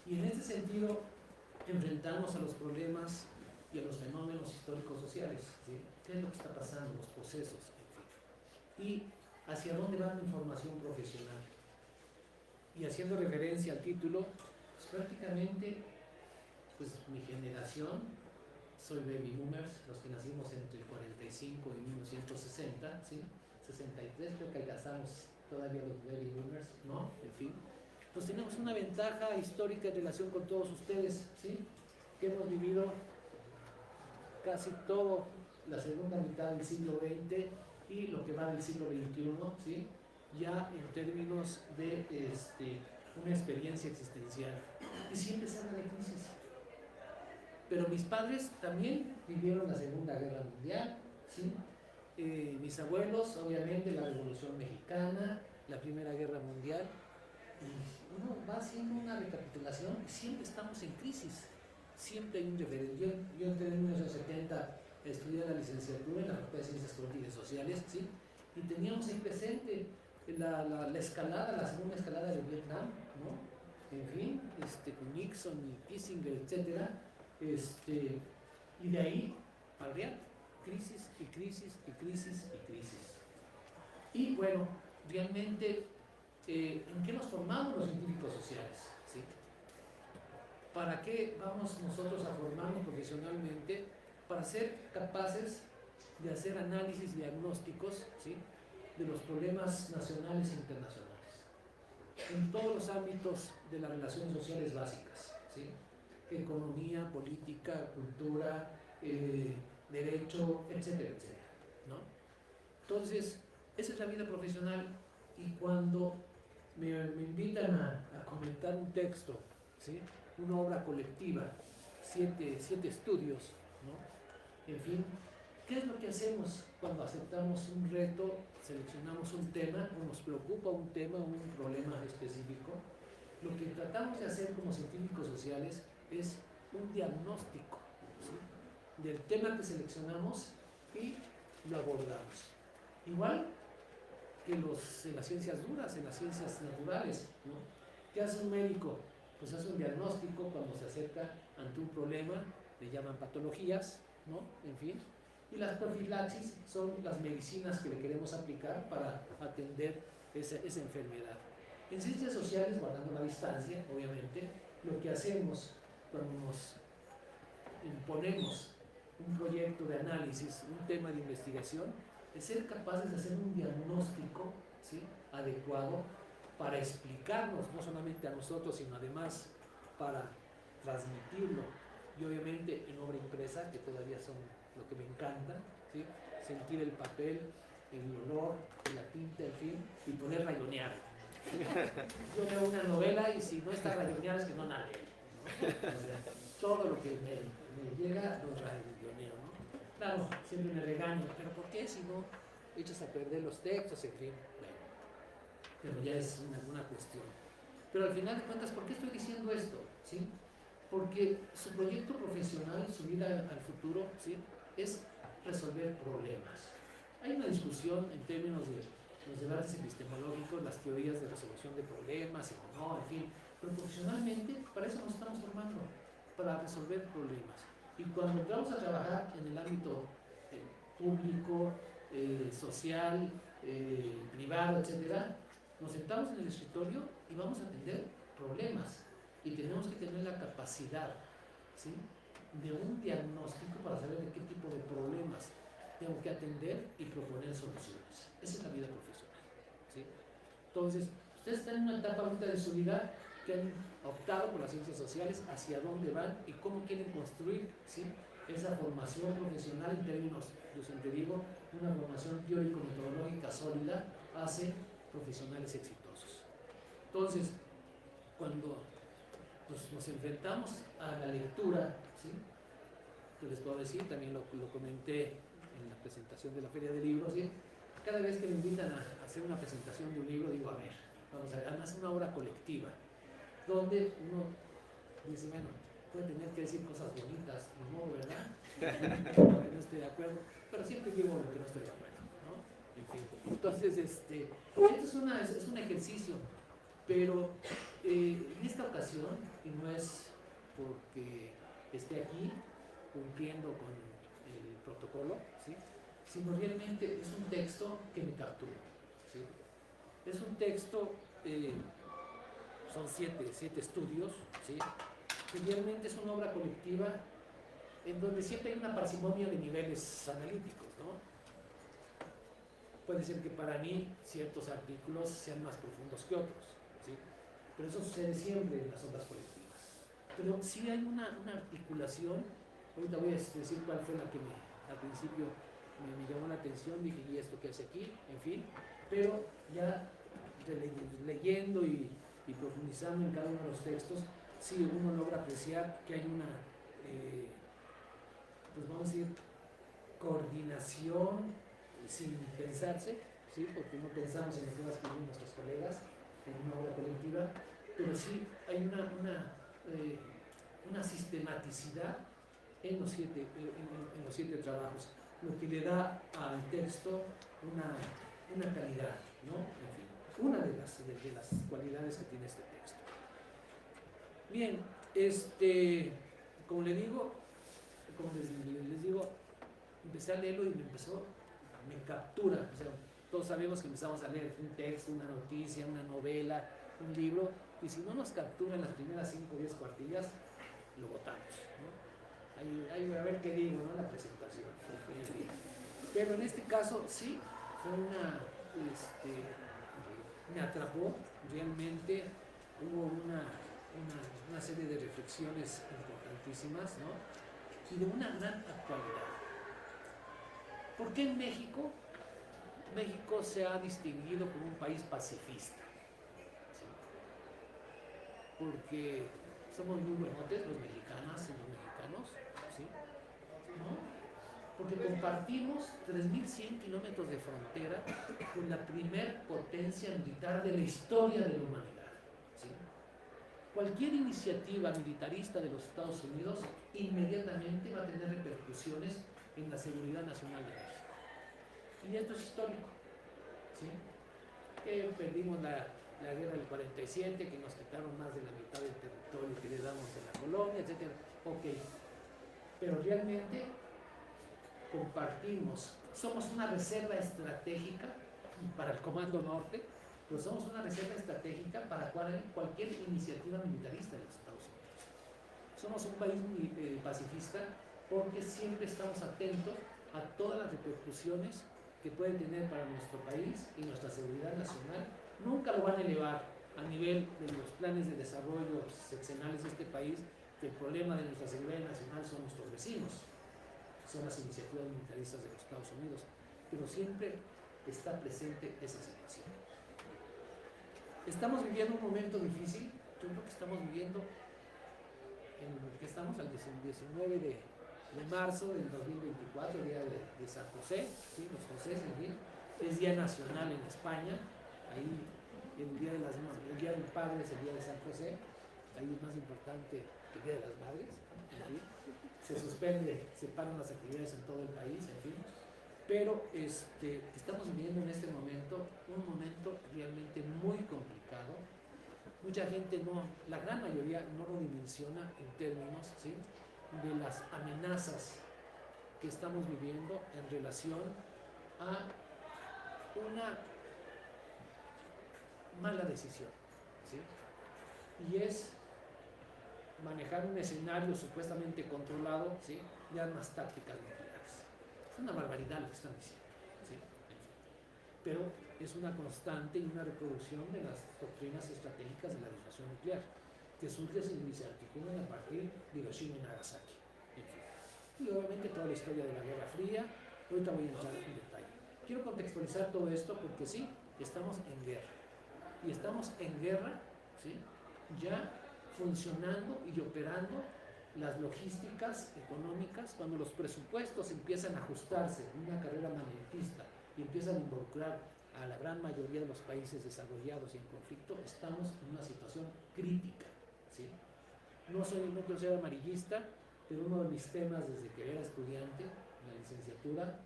Y en este sentido, enfrentarnos a los problemas y a los fenómenos históricos sociales, ¿sí? ¿Qué es lo que está pasando? Los procesos, en fin. Y hacia dónde va mi formación profesional. Y haciendo referencia al título, pues prácticamente, pues mi generación, soy baby boomers, los que nacimos entre el 45 y 1960, ¿sí? 63 creo que alcanzamos todavía los baby boomers, ¿no? En fin, pues tenemos una ventaja histórica en relación con todos ustedes, ¿sí? Que hemos vivido casi todo la segunda mitad del siglo XX y lo que va del siglo XXI, ¿sí? Ya en términos de una experiencia existencial. Y siempre se habla de crisis. Pero mis padres también vivieron la Segunda Guerra Mundial, ¿sí? Mis abuelos, obviamente, la Revolución Mexicana, la Primera Guerra Mundial. Y uno va haciendo una recapitulación y siempre estamos en crisis. Siempre hay un referente. Yo entré en 1970 a estudiar la licenciatura en la Facultad de Ciencias Políticas y Sociales, ¿sí? Y teníamos ahí presente la escalada, la segunda escalada de Vietnam, ¿no? En fin, con Nixon y Kissinger, etcétera. Y de ahí al real, crisis y crisis y crisis y crisis. Y bueno, realmente, ¿en qué nos formamos los científicos sociales? ¿Sí? ¿para qué vamos nosotros a formarnos profesionalmente? Para ser capaces de hacer análisis diagnósticos, ¿sí?, de los problemas nacionales e internacionales, en todos los ámbitos de las relaciones sociales básicas, ¿sí?, economía, política, cultura, derecho, etcétera, etcétera, ¿no? Entonces, esa es la vida profesional, y cuando me invitan a comentar un texto, ¿sí?, una obra colectiva, siete estudios, ¿no? En fin, ¿qué es lo que hacemos cuando aceptamos un reto, seleccionamos un tema, o nos preocupa un tema, un problema específico? Lo que tratamos de hacer como científicos sociales es un diagnóstico, ¿sí?, del tema que seleccionamos, y lo abordamos. Igual que en las ciencias duras, en las ciencias naturales, ¿no? ¿Qué hace un médico? Pues hace un diagnóstico cuando se acerca ante un problema, le llaman patologías, ¿no? En fin. Y las profilaxis son las medicinas que le queremos aplicar para atender esa enfermedad. En ciencias sociales, guardando la distancia, obviamente, lo que hacemos cuando nos imponemos un proyecto de análisis, un tema de investigación, es ser capaces de hacer un diagnóstico, ¿sí?, adecuado para explicarnos, no solamente a nosotros, sino además para transmitirlo, y obviamente en obra impresa, que todavía son lo que me encanta, ¿sí?, sentir el papel, el olor, la tinta, en fin, y poder rayonear. Yo leo una novela y si no está rayoneada es que no la leo, ¿no? O sea, todo lo que me llega lo rayoneo, ¿no? Claro, siempre me regaño, pero ¿por qué si no echas a perder los textos? En fin, bueno, pero ya es una cuestión. Pero al final de cuentas, ¿por qué estoy diciendo esto? ¿Sí? Porque su proyecto profesional, su vida al futuro, ¿sí?, es resolver problemas. Hay una discusión en términos de los debates epistemológicos, las teorías de resolución de problemas, no, en fin, pero profesionalmente para eso nos estamos formando, para resolver problemas. Y cuando entramos a trabajar en el ámbito público, social, privado, etcétera, nos sentamos en el escritorio y vamos a atender problemas, y tenemos que tener la capacidad, ¿sí?, de un diagnóstico para saber de qué tipo de problemas tengo que atender y proponer soluciones. Esa es la vida profesional, ¿sí? Entonces, ustedes están en una etapa ahorita de su vida que han optado por las ciencias sociales, hacia dónde van y cómo quieren construir, ¿sí?, esa formación profesional en términos, yo siempre digo, una formación teórico-metodológica sólida hace profesionales exitosos. Entonces, cuando nos enfrentamos a la lectura, ¿sí?, que les puedo decir, también lo comenté en la presentación de la Feria de Libros, ¿sí?, cada vez que me invitan a hacer una presentación de un libro, digo, a ver, vamos a ver, además una obra colectiva, donde uno dice, bueno, puede tener que decir cosas bonitas, no, ¿verdad? No estoy de acuerdo, pero siempre digo lo que no estoy de acuerdo, ¿no? En fin, entonces, esto es un ejercicio, pero en esta ocasión, y no es porque esté aquí cumpliendo con el protocolo, ¿sí?, sino realmente es un texto que me captura, ¿sí? Es un texto, son siete estudios, ¿sí?, que realmente es una obra colectiva en donde siempre hay una parsimonia de niveles analíticos, ¿no? Puede ser que para mí ciertos artículos sean más profundos que otros, ¿sí?, pero eso sucede siempre en las obras colectivas. Pero sí hay una articulación. Ahorita voy a decir cuál fue la que al principio me llamó la atención, dije, ¿y esto qué hace aquí? En fin, pero ya leyendo y profundizando en cada uno de los textos, sí uno logra apreciar que hay una, pues vamos a decir, coordinación sin pensarse, ¿sí?, porque no pensamos en lo que van a escribir nuestros colegas en una obra colectiva, pero sí hay una sistematicidad en los siete trabajos, lo que le da al texto una calidad, ¿no? En fin, una de las cualidades que tiene este texto. Bien, como les digo, empecé a leerlo y me captura. O sea, todos sabemos que empezamos a leer un texto, una noticia, una novela, un libro, y si no nos captura en las primeras 5 o 10 cuartillas, lo votamos, ¿no? Ahí a ver qué digo, ¿no? La presentación. Pero en este caso sí, fue me atrapó, realmente hubo una serie de reflexiones importantísimas, ¿no? Y de una gran actualidad. ¿Por qué en México? México se ha distinguido como un país pacifista, ¿sí? Porque somos muy buenotes los mexicanas y los mexicanos, ¿sí? ¿No? Porque compartimos 3.100 kilómetros de frontera con la primer potencia militar de la historia de la humanidad, ¿sí? Cualquier iniciativa militarista de los Estados Unidos inmediatamente va a tener repercusiones en la seguridad nacional de México. Y esto es histórico, ¿sí? Perdimos la guerra del 47, que nos quitaron más de la mitad del territorio que le damos a la colonia, etc. Ok, pero realmente compartimos, somos una reserva estratégica para el Comando Norte, pero somos una reserva estratégica para cualquier iniciativa militarista de los Estados Unidos. Somos un país muy pacifista porque siempre estamos atentos a todas las repercusiones que puede tener para nuestro país y nuestra seguridad nacional. Nunca lo van a elevar a nivel de los planes de desarrollo sexenales de este país, que el problema de nuestra seguridad nacional son nuestros vecinos, son las iniciativas militaristas de los Estados Unidos, pero siempre está presente esa situación. Estamos viviendo un momento difícil. Yo creo que estamos viviendo al 19 de marzo del 2024, el día de San José, ¿sí? Los José, en fin, es día nacional en España. Ahí el día del Padre es el día de San José, ahí es más importante que el día de las Madres, en fin. Se paran las actividades en todo el país, en fin. Pero estamos viviendo en este momento un momento realmente muy complicado. Mucha gente la gran mayoría no lo dimensiona en términos, ¿sí?, de las amenazas que estamos viviendo en relación a una mala decisión, ¿sí? Y es manejar un escenario supuestamente controlado, ¿sí?, de armas tácticas nucleares. Es una barbaridad lo que están diciendo, ¿sí? Pero es una constante y una reproducción de las doctrinas estratégicas de la disuasión nuclear, que surgen y se articulan a partir de Hiroshima y Nagasaki. Y obviamente toda la historia de la Guerra Fría. Ahorita voy a entrar en detalle. Quiero contextualizar todo esto porque sí, estamos en guerra. Y estamos en guerra, ¿sí?, ya funcionando y operando las logísticas económicas. Cuando los presupuestos empiezan a ajustarse en una carrera magnetista y empiezan a involucrar a la gran mayoría de los países desarrollados y en conflicto, estamos en una situación crítica, ¿sí? No quiero ser amarillista, pero uno de mis temas desde que era estudiante en la licenciatura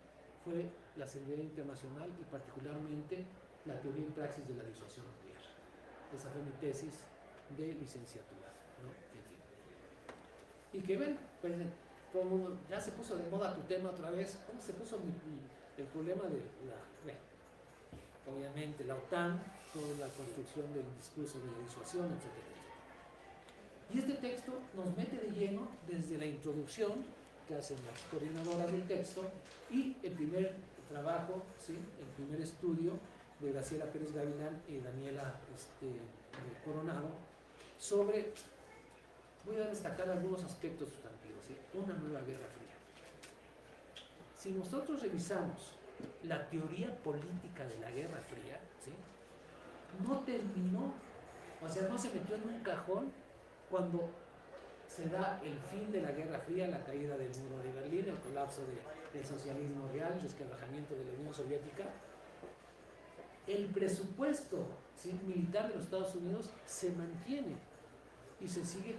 fue la seguridad internacional y particularmente la teoría y praxis de la disuasión nuclear. Esa fue mi tesis de licenciatura, ¿no? Y que ven, pues, todo el mundo, ya se puso de moda tu tema otra vez. ¿Cómo se puso el problema de obviamente la OTAN, toda la construcción del discurso de la disuasión, etcétera? Y este texto nos mete de lleno desde la introducción que hacen las coordinadoras del texto y el primer trabajo, ¿sí?, el primer estudio de Graciela Pérez Gavilán y Daniela Coronado sobre, voy a destacar algunos aspectos sustantivos, ¿sí?, una nueva Guerra Fría. Si nosotros revisamos la teoría política de la Guerra Fría, ¿sí?, no terminó, o sea, no se metió en un cajón cuando se da el fin de la Guerra Fría, la caída del muro de Berlín, el colapso del socialismo real, el resquebrajamiento de la Unión Soviética. El presupuesto, ¿sí?, militar de los Estados Unidos se mantiene y se sigue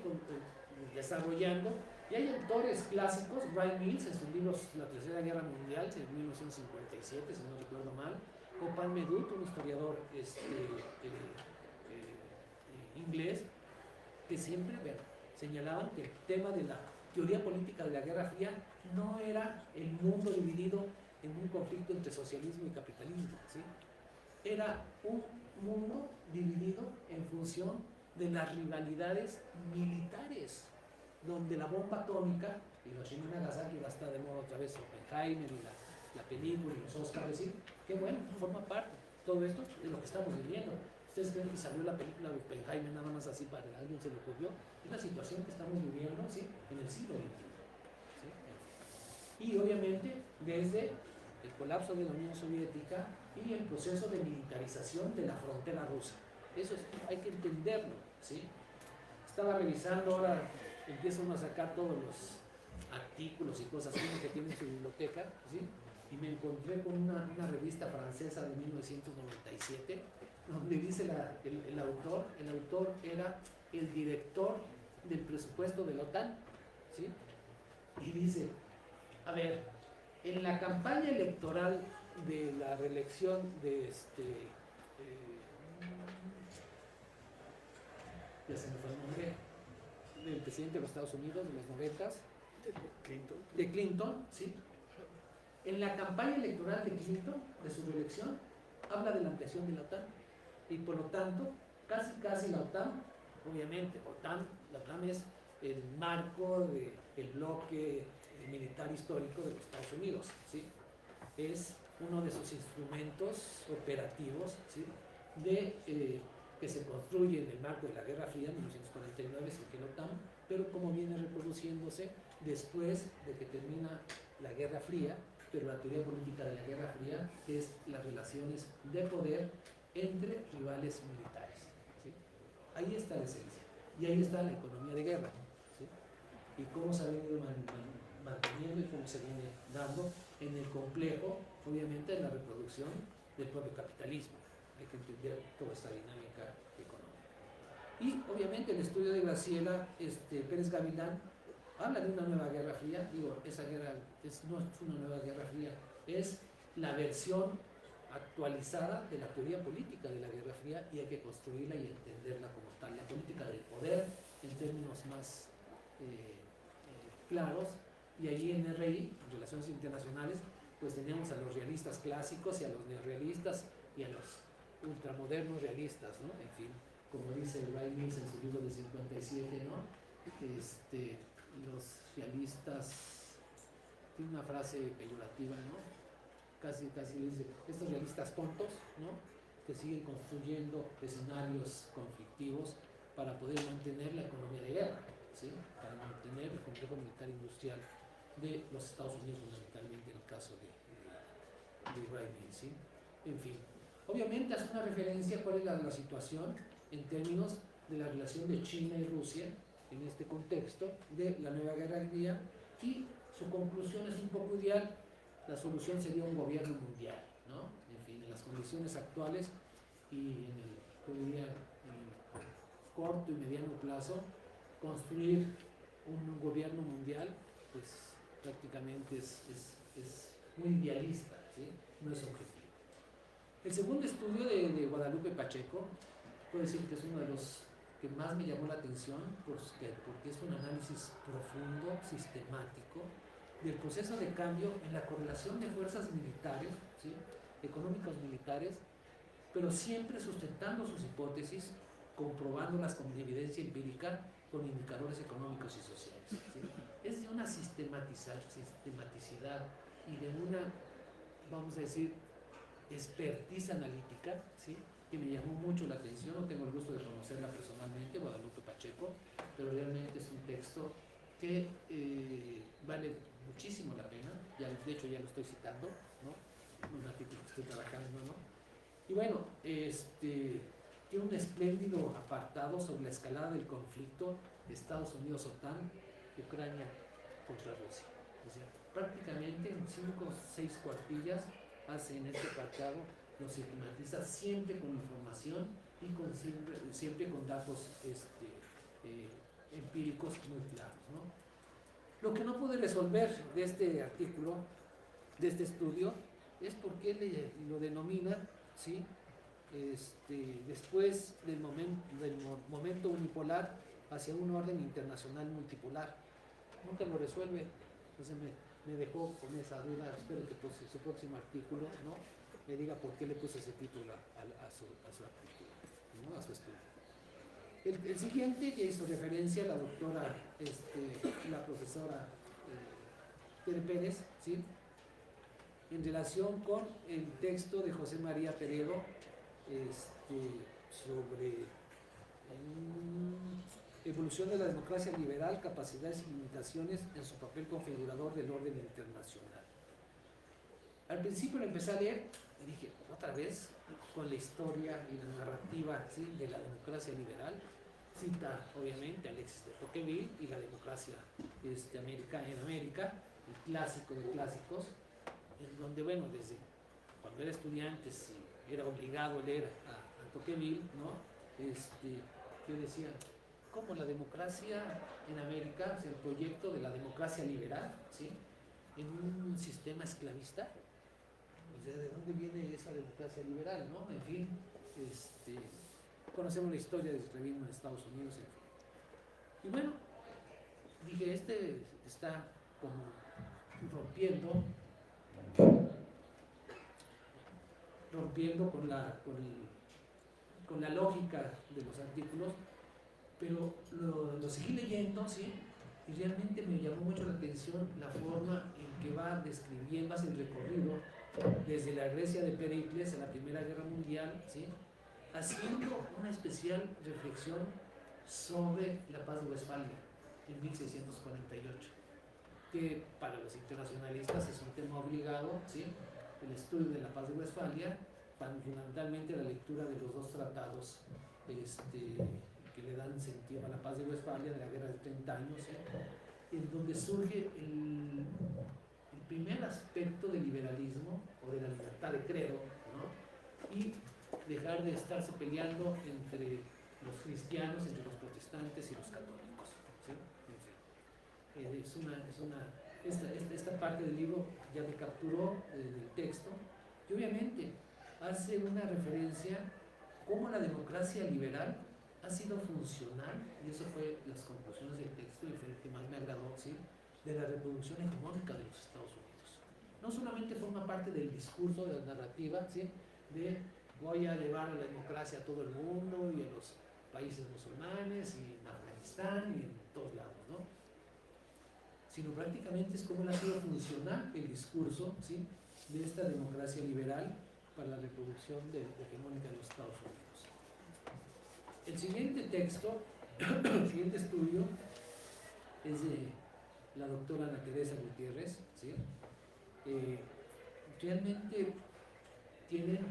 desarrollando. Y hay autores clásicos, Wright Mills en sus libros La Tercera Guerra Mundial, en 1957, si no recuerdo mal, o Pan Medut, un historiador inglés, que siempre señalaban que el tema de la teoría política de la Guerra Fría no era el mundo dividido en un conflicto entre socialismo y capitalismo, ¿sí? Era un mundo dividido en función de las rivalidades militares donde la bomba atómica, Hiroshima y Nagasaki, va a estar de nuevo otra vez Oppenheimer y la película y los Oscars, decir, qué bueno, forma parte todo esto de lo que estamos viviendo. ¿Ustedes creen que salió la película de Oppenheimer nada más así para que a alguien se le ocurrió? Es la situación que estamos viviendo, ¿sí?, en el siglo XXI. ¿Sí? Y obviamente desde el colapso de la Unión Soviética y el proceso de militarización de la frontera rusa. Eso hay que entenderlo, ¿sí? Estaba revisando ahora, empieza uno a sacar todos los artículos y cosas que tiene en su biblioteca, ¿sí? Y me encontré con una revista francesa de 1997, donde dice el autor era el director del presupuesto de la OTAN, ¿sí? Y dice, a ver, en la campaña electoral de la reelección de ya se me fue el nombre, del presidente de los Estados Unidos de los 90, de Clinton, ¿sí? En la campaña electoral de Clinton, de su reelección, habla de la ampliación de la OTAN. Y por lo tanto, casi la OTAN, obviamente, la OTAN es el marco del bloque militar histórico de los Estados Unidos, ¿sí? Es uno de sus instrumentos operativos, ¿sí?, que se construye en el marco de la Guerra Fría, en 1949 surge la OTAN, pero como viene reproduciéndose después de que termina la Guerra Fría, pero la teoría política de la Guerra Fría es las relaciones de poder entre rivales militares, ¿sí? Ahí está la esencia, y ahí está la economía de guerra, ¿sí?, y cómo se ha venido manteniendo y cómo se viene dando en el complejo, obviamente, de la reproducción del propio capitalismo. Hay que entender toda esta dinámica económica. Y obviamente el estudio de Graciela Pérez Gavilán habla de una nueva guerra fría. Digo, esa guerra no es una nueva guerra fría, es la versión actualizada de la teoría política de la Guerra Fría, y hay que construirla y entenderla como tal. La política del poder en términos más claros, y allí en RI, en Relaciones Internacionales, pues tenemos a los realistas clásicos y a los neorrealistas y a los ultramodernos realistas, ¿no? En fin, como dice Ray Mills en su libro de 57, ¿no? Los realistas, tiene una frase peyorativa, ¿no? Casi dice, estos realistas tontos, ¿no?, que siguen construyendo escenarios conflictivos para poder mantener la economía de guerra, ¿sí?, para mantener el complejo militar industrial de los Estados Unidos, fundamentalmente en el caso de Ray Mills, ¿sí? En fin, obviamente hace una referencia a cuál es la situación en términos de la relación de China y Rusia en este contexto de la nueva Guerra Fría, y su conclusión es un poco ideal. La solución sería un gobierno mundial, ¿no? En fin, en las condiciones actuales y en el corto y mediano plazo, construir un gobierno mundial, pues prácticamente es muy idealista, ¿sí?, no es objetivo. El segundo estudio de Guadalupe Pacheco, puedo decir que es uno de los que más me llamó la atención, porque es un análisis profundo, sistemático, del proceso de cambio en la correlación de fuerzas militares, ¿sí?, económicos militares, pero siempre sustentando sus hipótesis, comprobándolas con evidencia empírica, con indicadores económicos y sociales, ¿sí? Es de una sistematicidad y de una, vamos a decir, expertise analítica, ¿sí?, que me llamó mucho la atención. No tengo el gusto de conocerla personalmente, Guadalupe Pacheco, pero realmente es un texto que vale muchísimo la pena. Ya, de hecho ya lo estoy citando, ¿no?, un artículo que estoy trabajando, ¿no? Y bueno, tiene un espléndido apartado sobre la escalada del conflicto de Estados Unidos-OTAN, Ucrania contra Rusia. O sea, prácticamente en 5 o 6 cuartillas hace en este apartado, lo sistematiza siempre con información y siempre con datos empíricos muy claros, ¿no? Lo que no pude resolver de este artículo, de este estudio, es por qué lo denomina, ¿sí?, después del momento unipolar hacia un orden internacional multipolar. Nunca lo resuelve. Entonces me dejó con esa duda. Espero que pues, su próximo artículo, ¿no?, me diga por qué le puso ese título a su artículo, ¿no?, a su estudio. El siguiente ya hizo referencia la doctora, la profesora Tere Pérez, ¿sí? En relación con el texto de José María Peredo sobre evolución de la democracia liberal, capacidades y limitaciones en su papel configurador del orden internacional. Al principio lo empecé a leer y dije, otra vez, con la historia y la narrativa, ¿sí?, de la democracia liberal. Cita, obviamente, a Alexis de Tocqueville y la democracia en América, el clásico de clásicos, en donde, bueno, desde cuando era estudiante era obligado a leer a Tocqueville, ¿no? Que decía, ¿cómo la democracia en América, o sea, el proyecto de la democracia liberal, ¿sí?, en un sistema esclavista? O sea, ¿de dónde viene esa democracia liberal, no? En fin, conocemos la historia del esclavismo en Estados Unidos, en fin. Y bueno, dije, está como rompiendo con la lógica de los artículos, pero lo seguí leyendo, ¿sí? Y realmente me llamó mucho la atención la forma en que va describiendo, hace el recorrido desde la Grecia de Pericles en la Primera Guerra Mundial, ¿sí?, haciendo una especial reflexión sobre la Paz de Westfalia en 1648, que para los internacionalistas es un tema obligado, ¿sí?, el estudio de la Paz de Westfalia, fundamentalmente la lectura de los dos tratados que le dan sentido a la Paz de Westfalia, de la Guerra de 30 años, ¿sí?, en donde surge el primer aspecto del liberalismo o de la libertad de credo, ¿no?, y dejar de estarse peleando entre los cristianos, entre los protestantes y los católicos, ¿sí? Esta parte del libro ya me capturó del texto, y obviamente hace una referencia cómo la democracia liberal ha sido funcional, y eso fue las conclusiones del texto y fue el que más me agradó, ¿sí?, de la reproducción hegemónica de los Estados Unidos. No solamente forma parte del discurso, de la narrativa, ¿sí?, de voy a llevar a la democracia a todo el mundo y a los países musulmanes y en Afganistán y en todos lados, ¿no?, sino prácticamente es como ha sido funcional el discurso, ¿sí?, de esta democracia liberal para la reproducción hegemónica de los Estados Unidos. El siguiente texto, el siguiente estudio es de la doctora Ana Teresa Gutiérrez, ¿sí? Realmente tienen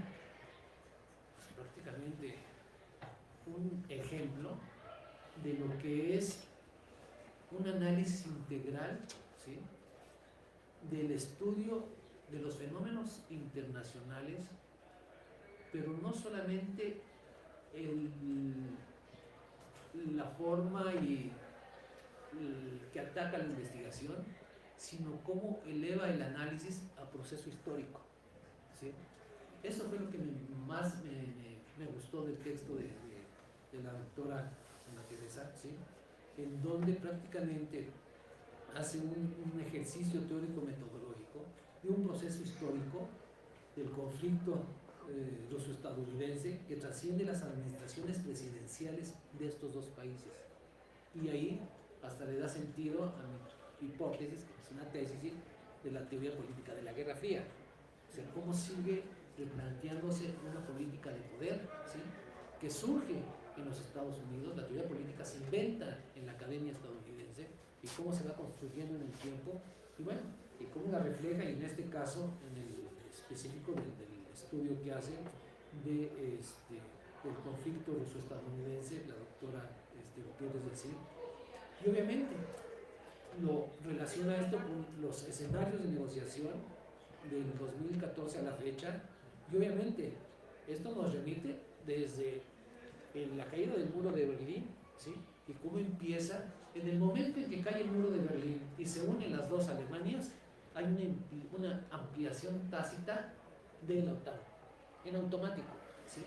prácticamente un ejemplo de lo que es un análisis integral, ¿sí?, del estudio de los fenómenos internacionales, pero no solamente la forma que ataca la investigación, sino cómo eleva el análisis a proceso histórico, ¿sí? Eso fue lo que más me gustó del texto de la doctora Ana Teresa, ¿sí?, en donde prácticamente hace un ejercicio teórico metodológico de un proceso histórico del conflicto ruso-estadounidense que trasciende las administraciones presidenciales de estos dos países. Y ahí hasta le da sentido a mi hipótesis, que es una tesis, ¿sí?, de la teoría política de la Guerra Fría. O sea, cómo sigue replanteándose una política de poder, ¿sí?, que surge en los Estados Unidos. La teoría política se inventa en la academia estadounidense, y cómo se va construyendo en el tiempo, y bueno, y cómo la refleja, y en este caso, en el específico del estudio que hace del conflicto ruso-estadounidense, la doctora Gutiérrez del CID. Y obviamente lo relaciona esto con los escenarios de negociación del 2014 a la fecha, y obviamente esto nos remite desde la caída del muro de Berlín, ¿sí?, y cómo empieza, en el momento en que cae el muro de Berlín y se unen las dos Alemanias, hay una ampliación tácita de la OTAN, en automático, ¿sí?,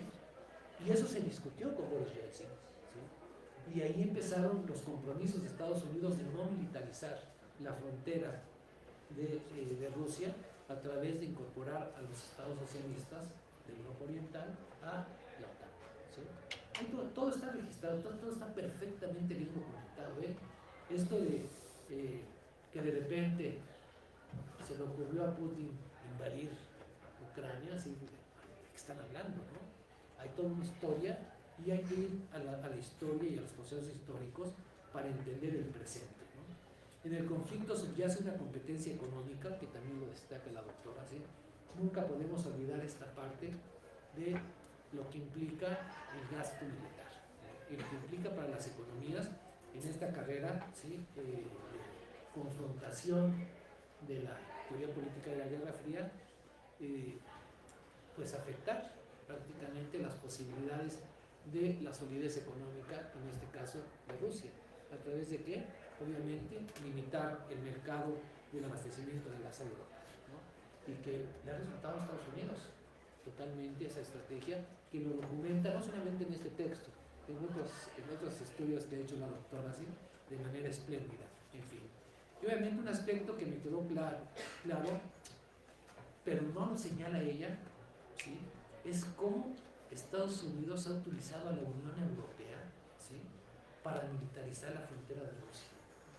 y eso se discutió con Boris Yeltsin, ¿sí?, y ahí empezaron los compromisos de Estados Unidos de no militarizar la frontera de Rusia a través de incorporar a los estados socialistas del bloque oriental a la OTAN, ¿sí? Todo está registrado, todo está perfectamente bien documentado. Esto de que de repente se le ocurrió a Putin invadir Ucrania, ¿sí? ¿De qué están hablando? ¿No? Hay toda una historia y hay que ir a la historia y a los procesos históricos para entender el presente, ¿no? En el conflicto subyace una competencia económica, que también lo destaca la doctora, ¿sí? Nunca podemos olvidar esta parte de lo que implica el gasto militar, y lo que implica para las economías en esta carrera, ¿sí? Confrontación de la teoría política de la Guerra Fría, pues afectar prácticamente las posibilidades de la solidez económica, en este caso de Rusia. ¿A través de qué? Obviamente limitar el mercado del abastecimiento de gas a Europa, ¿no? Y que le ha resultado a Estados Unidos totalmente esa estrategia, que lo documenta no solamente en este texto, en otros estudios que ha hecho la doctora, ¿sí? De manera espléndida, en fin. Y obviamente un aspecto que me quedó claro, pero no lo señala ella, ¿sí? Es cómo Estados Unidos ha utilizado a la Unión Europea, ¿sí? Para militarizar la frontera de Rusia.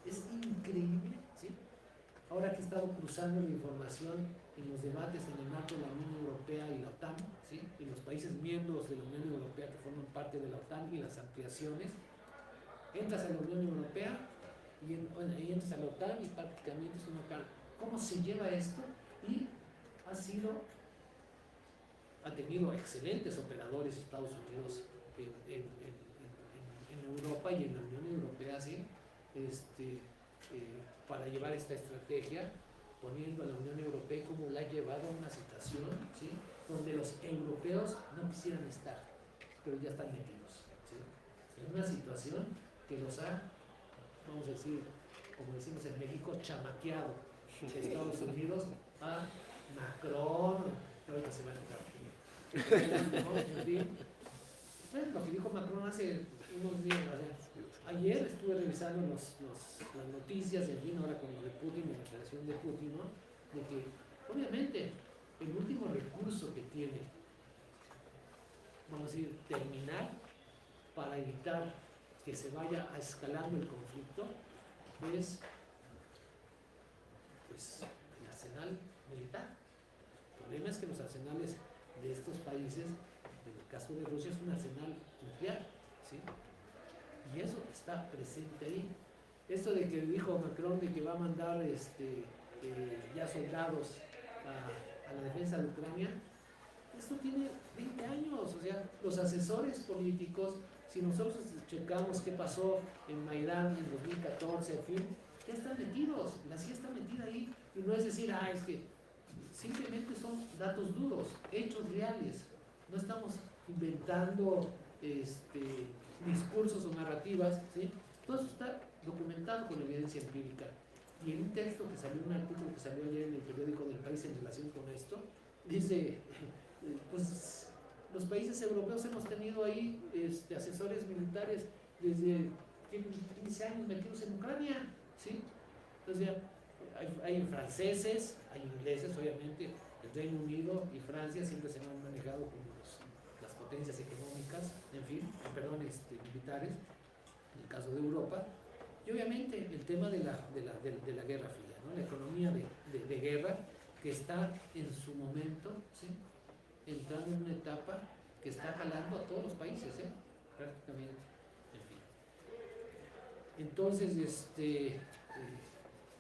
Es increíble, ¿sí? Ahora que he estado cruzando la información en los debates en el marco de la Unión Europea y la OTAN, ¿sí? Y los países miembros de la Unión Europea que forman parte de la OTAN y las ampliaciones, entras a la Unión Europea y entras a la OTAN y prácticamente es una cara. ¿Cómo se lleva esto? Y ha tenido excelentes operadores Estados Unidos en Europa y en la Unión Europea, ¿sí? Para llevar esta estrategia, poniendo a la Unión Europea como la ha llevado a una situación, ¿sí? Donde los europeos no quisieran estar, pero ya están metidos, ¿sí? En una situación que los ha, vamos a decir, como decimos en México, chamaqueado de Estados Unidos a Macron, que ahorita se va a quitar. ¿No? En fin, bueno, lo que dijo Macron hace unos días, ayer estuve revisando las noticias, en fin, ahora con lo de Putin, la declaración de Putin, ¿no? De que, obviamente, el último recurso que tiene, vamos a decir, terminar para evitar que se vaya a escalando el conflicto, es, pues, el arsenal militar. El problema es que los arsenales de estos países, en el caso de Rusia, es un arsenal nuclear, ¿sí? Y eso está presente ahí. Esto de que dijo Macron de que va a mandar ya soldados a la defensa de Ucrania, esto tiene 20 años. O sea, los asesores políticos, si nosotros checamos qué pasó en Maidán en 2014, en fin, ya están metidos, la CIA está metida ahí, y no es decir, es que simplemente son datos duros, hechos reales. No estamos inventando discursos o narrativas, ¿sí? Todo eso está documentado con evidencia empírica. Y en un texto que salió, un artículo que salió ayer en el periódico del País en relación con esto, dice, pues los países europeos hemos tenido ahí asesores militares desde 15 años metidos en Ucrania, ¿sí? Entonces hay franceses, hay ingleses, obviamente, el Reino Unido y Francia siempre se han manejado como las potencias económicas, en fin, militares, en el caso de Europa, y obviamente el tema de la Guerra Fría, ¿no? La economía de guerra que está en su momento, ¿sí? Entrando en una etapa que está jalando a todos los países, prácticamente, en fin. Entonces,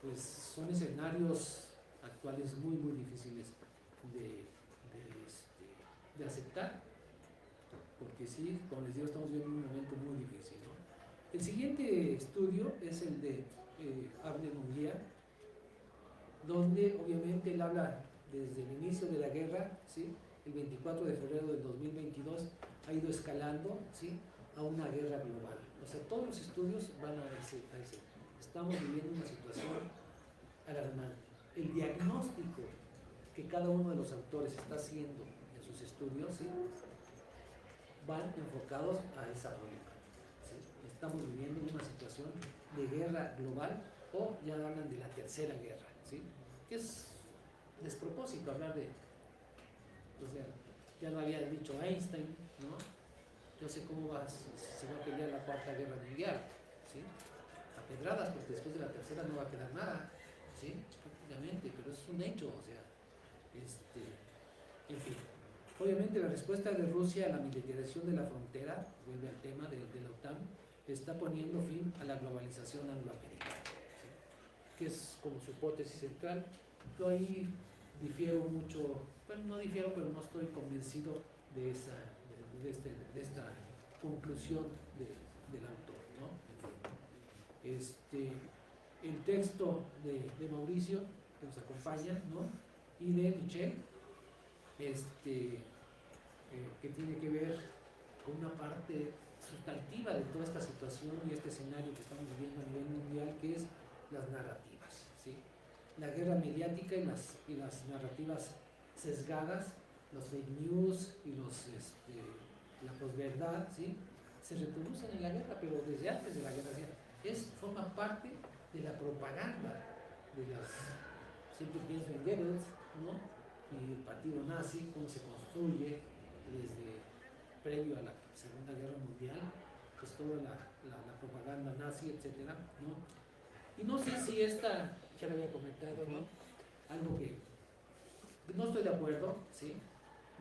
pues son escenarios actuales muy, muy difíciles de aceptar, porque sí, como les digo, estamos viviendo un momento muy difícil, ¿no? El siguiente estudio es el de Abner Munguía, donde obviamente él habla desde el inicio de la guerra, ¿sí? El 24 de febrero del 2022 ha ido escalando, ¿sí? A una guerra global. O sea, todos los estudios van a ese. Estamos viviendo una situación alarmante. El diagnóstico que cada uno de los autores está haciendo en sus estudios, ¿sí? Van enfocados a esa lógica, ¿sí? Estamos viviendo una situación de guerra global, o ya hablan de la tercera guerra, ¿sí? Que es despropósito hablar de, o sea, ya lo había dicho Einstein, ¿no? yo sé cómo se va a pelear la Cuarta Guerra Mundial, ¿sí? A pedradas, porque después de la tercera no va a quedar nada, ¿sí? Prácticamente, pero es un hecho, o sea, en fin. Obviamente la respuesta de Rusia a la militarización de la frontera, vuelve al tema de la OTAN, está poniendo fin a la globalización angloamericana, ¿sí? Que es como su hipótesis central. Yo ahí difiero mucho, bueno, no difiero, pero no estoy convencido de esta conclusión del autor, ¿no? El texto de Mauricio, que nos acompaña, ¿no? Y de Michel, que tiene que ver con una parte sustantiva de toda esta situación y este escenario que estamos viviendo a nivel mundial, que es las narrativas, ¿sí? La guerra mediática y las narrativas sesgadas, los fake news y la posverdad, ¿sí? Se reproducen en la guerra, pero desde antes de la guerra, ¿sí? Forma parte de la propaganda de siempre pienso en Goebbels, ¿no? Y el partido nazi, cómo se construye desde previo a la Segunda Guerra Mundial, pues toda la propaganda nazi, etcétera, ¿no? Y no sé si ya lo había comentado, ¿no? Algo que no estoy de acuerdo, ¿sí?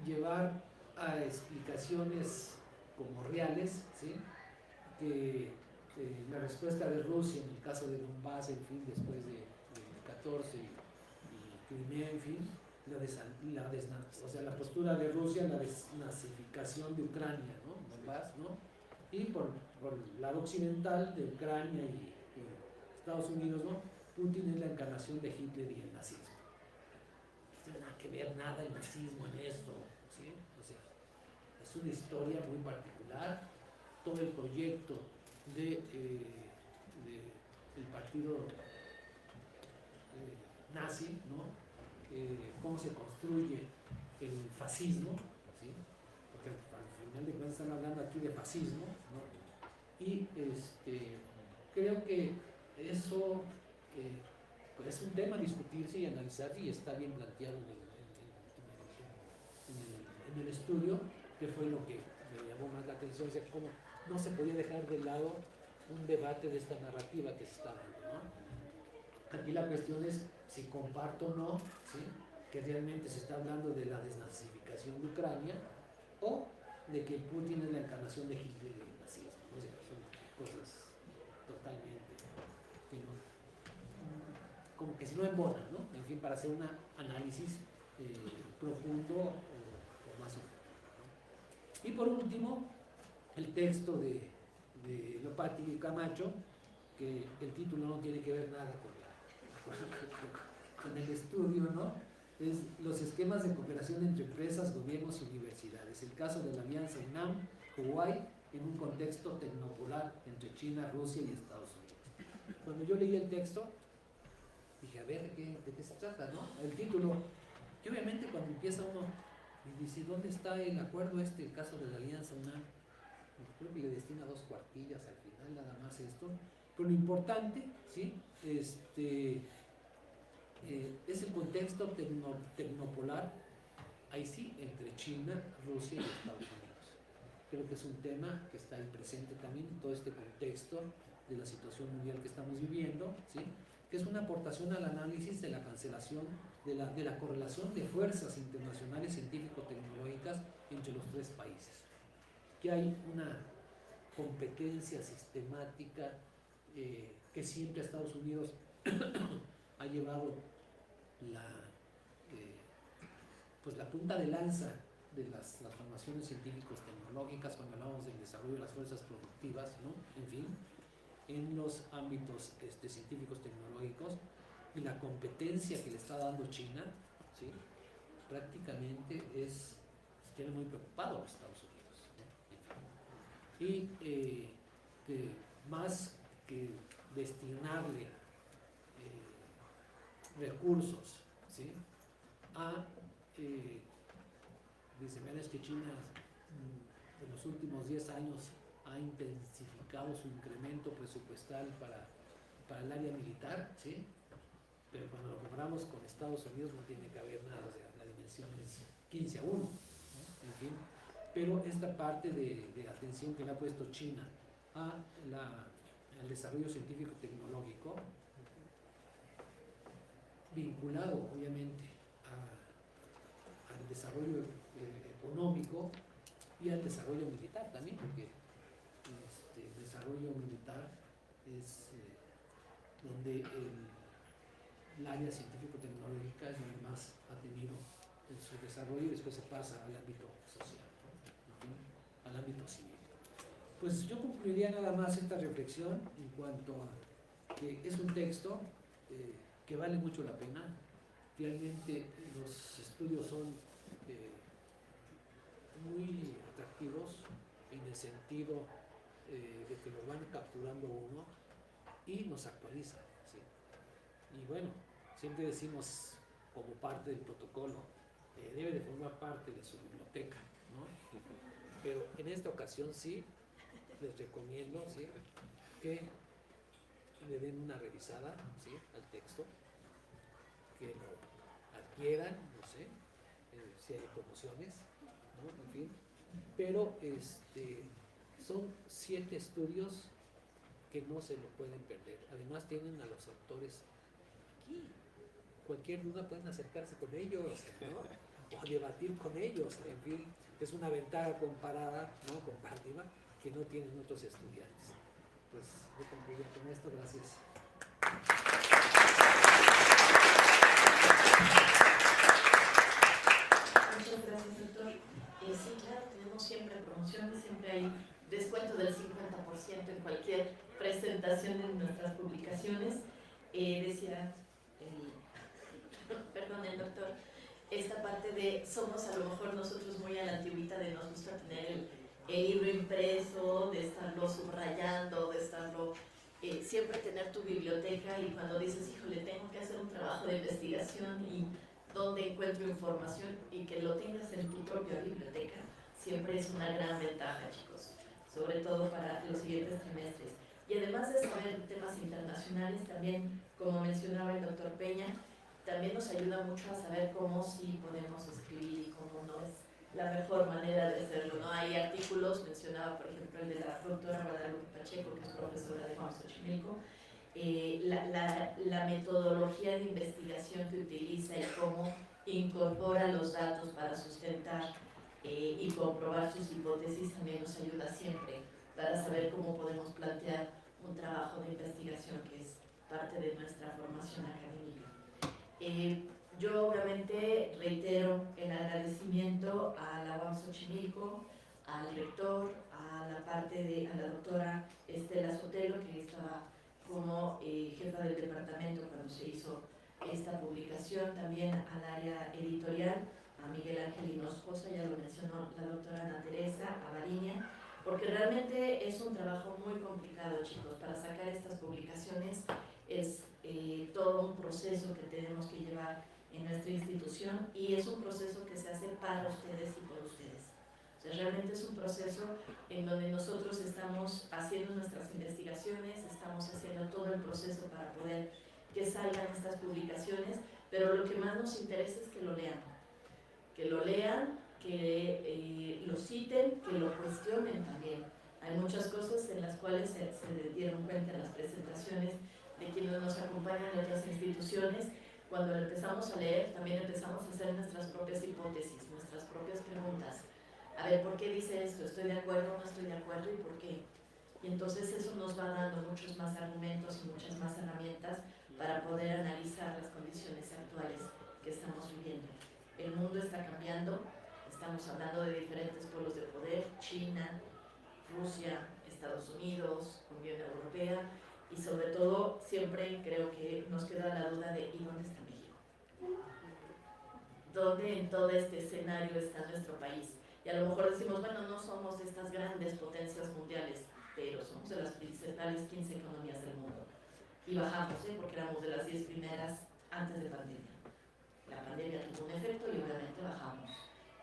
Llevar a explicaciones como reales, ¿sí? Que la respuesta de Rusia en el caso de Donbass, en fin, después de 14 y Crimea, en fin, o sea, la postura de Rusia, la desnazificación de Ucrania, ¿no? Donbass, ¿no? Y por el lado occidental de Ucrania y Estados Unidos, ¿no? Putin es la encarnación de Hitler y el nazismo. No tiene nada que ver nada el nazismo en esto, ¿sí? O sea, es una historia muy particular. Todo el proyecto del partido nazi, ¿no? Cómo se construye el fascismo, ¿sí? Porque al final de cuentas están hablando aquí de fascismo, ¿no? Y creo que eso pues es un tema a discutirse y analizarse, y está bien planteado en el estudio, que fue lo que me llamó más la atención, o sea, cómo no se podía dejar de lado un debate de esta narrativa que se está dando, ¿no? Aquí la cuestión es si comparto o no, ¿sí? Que realmente se está hablando de la desnazificación de Ucrania, o de que Putin es la encarnación de Hitler y el nazismo. O sea, son cosas totalmente que no, como que si no embonan, ¿no? En fin, para hacer un análisis profundo o más o menos, ¿no? Y por último, el texto de Lopati y Camacho, que el título no tiene que ver nada con el estudio, ¿no? Es los esquemas de cooperación entre empresas, gobiernos y universidades. El caso de la alianza UNAM, Hawái, en un contexto tecnopolar entre China, Rusia y Estados Unidos. Cuando yo leí el texto, dije, a ver, ¿de qué se trata, no? El título, y obviamente cuando empieza uno y dice, ¿dónde está el acuerdo el caso de la alianza UNAM? Creo que le destina 2 cuartillas al final, nada más esto. Pero lo importante, ¿sí? Es el contexto tecnopolar, ahí sí, entre China, Rusia y Estados Unidos. Creo que es un tema que está ahí presente también en todo este contexto de la situación mundial que estamos viviendo, ¿sí? Que es una aportación al análisis de la cancelación, de la correlación de fuerzas internacionales científico-tecnológicas entre los 3 países. Que hay una competencia sistemática que siempre Estados Unidos ha llevado la punta de lanza de las transformaciones científicos tecnológicas cuando hablamos del desarrollo de las fuerzas productivas, ¿no? En fin, en los ámbitos científicos tecnológicos, y la competencia que le está dando China, ¿sí? Prácticamente tiene muy preocupado a los Estados Unidos, ¿no? Y que más que destinarle recursos, ¿sí? Dicen, es que China en los últimos 10 años ha intensificado su incremento presupuestal para el área militar, ¿sí? Pero cuando lo comparamos con Estados Unidos no tiene que haber nada, o sea, la dimensión es 15-1, ¿no? En fin, pero esta parte de atención que le ha puesto China al desarrollo científico-tecnológico, vinculado obviamente al desarrollo económico y al desarrollo militar también, porque el desarrollo militar es donde el área científico-tecnológica es donde más ha tenido en su desarrollo y después se pasa al ámbito social, ¿no? Al ámbito civil. Pues yo concluiría nada más esta reflexión en cuanto a que es un texto que vale mucho la pena. Realmente los estudios son muy atractivos en el sentido de que lo van capturando uno y nos actualizan, ¿sí? Y bueno, siempre decimos como parte del protocolo, debe de formar parte de su biblioteca, ¿no? Pero en esta ocasión sí les recomiendo, ¿sí?, que le den una revisada, ¿sí?, al texto, que lo adquieran, no sé, si hay promociones, ¿no? En fin, pero son 7 estudios que no se lo pueden perder. Además tienen a los autores aquí. Cualquier duda pueden acercarse con ellos, ¿no? O debatir con ellos. En fin, es una ventaja comparada, ¿no?, comparativa, que no tienen otros estudiantes. Pues yo concluyo con esto. Gracias. Muchas gracias, doctor. Sí, claro, tenemos siempre promociones, siempre hay descuento del 50% en cualquier presentación de nuestras publicaciones. Decía el doctor, esta parte de somos a lo mejor nosotros muy a la antigüita, de nos gusta tener el libro impreso, de estarlo subrayando, de estarlo, siempre tener tu biblioteca, y cuando dices, híjole, tengo que hacer un trabajo de investigación y dónde encuentro información, y que lo tengas en tu propia biblioteca, siempre es una gran ventaja, chicos, sobre todo para los siguientes trimestres. Y además de saber temas internacionales, también, como mencionaba el doctor Peña, también nos ayuda mucho a saber cómo sí podemos escribir y cómo no es la mejor manera de hacerlo, ¿no? Hay artículos, mencionaba por ejemplo el de la doctora Guadalupe Pacheco, que es profesora de Juan Xochimilco, la metodología de investigación que utiliza y cómo incorpora los datos para sustentar y comprobar sus hipótesis, también nos ayuda siempre para saber cómo podemos plantear un trabajo de investigación que es parte de nuestra formación académica. Yo obviamente reitero el agradecimiento a la UAM Xochimilco, al rector, a la doctora Estela Sotelo, que estaba como jefa del departamento cuando se hizo esta publicación, también al área editorial, a Miguel Ángel Hinojosa, ya lo mencionó la doctora Ana Teresa, a Variña, porque realmente es un trabajo muy complicado, chicos. Para sacar estas publicaciones es todo un proceso que tenemos que llevar en nuestra institución, y es un proceso que se hace para ustedes y por ustedes. O sea, realmente es un proceso en donde nosotros estamos haciendo nuestras investigaciones, estamos haciendo todo el proceso para poder que salgan estas publicaciones, pero lo que más nos interesa es que lo lean, que lo citen, que lo cuestionen también. Hay muchas cosas en las cuales se dieron cuenta en las presentaciones de quienes nos acompañan de otras instituciones. Cuando lo empezamos a leer, también empezamos a hacer nuestras propias hipótesis, nuestras propias preguntas. A ver, ¿por qué dice esto? ¿Estoy de acuerdo o no estoy de acuerdo? ¿Y por qué? Y entonces eso nos va dando muchos más argumentos y muchas más herramientas para poder analizar las condiciones actuales que estamos viviendo. El mundo está cambiando, estamos hablando de diferentes polos de poder: China, Rusia, Estados Unidos, Unión Europea, y sobre todo siempre creo que nos queda la duda de ¿y dónde está México? ¿Dónde en todo este escenario está nuestro país? Y a lo mejor decimos, bueno, no somos estas grandes potencias mundiales, pero somos de las principales 15 economías del mundo. Y bajamos, porque éramos de las 10 primeras antes de pandemia. La pandemia tuvo un efecto y obviamente bajamos,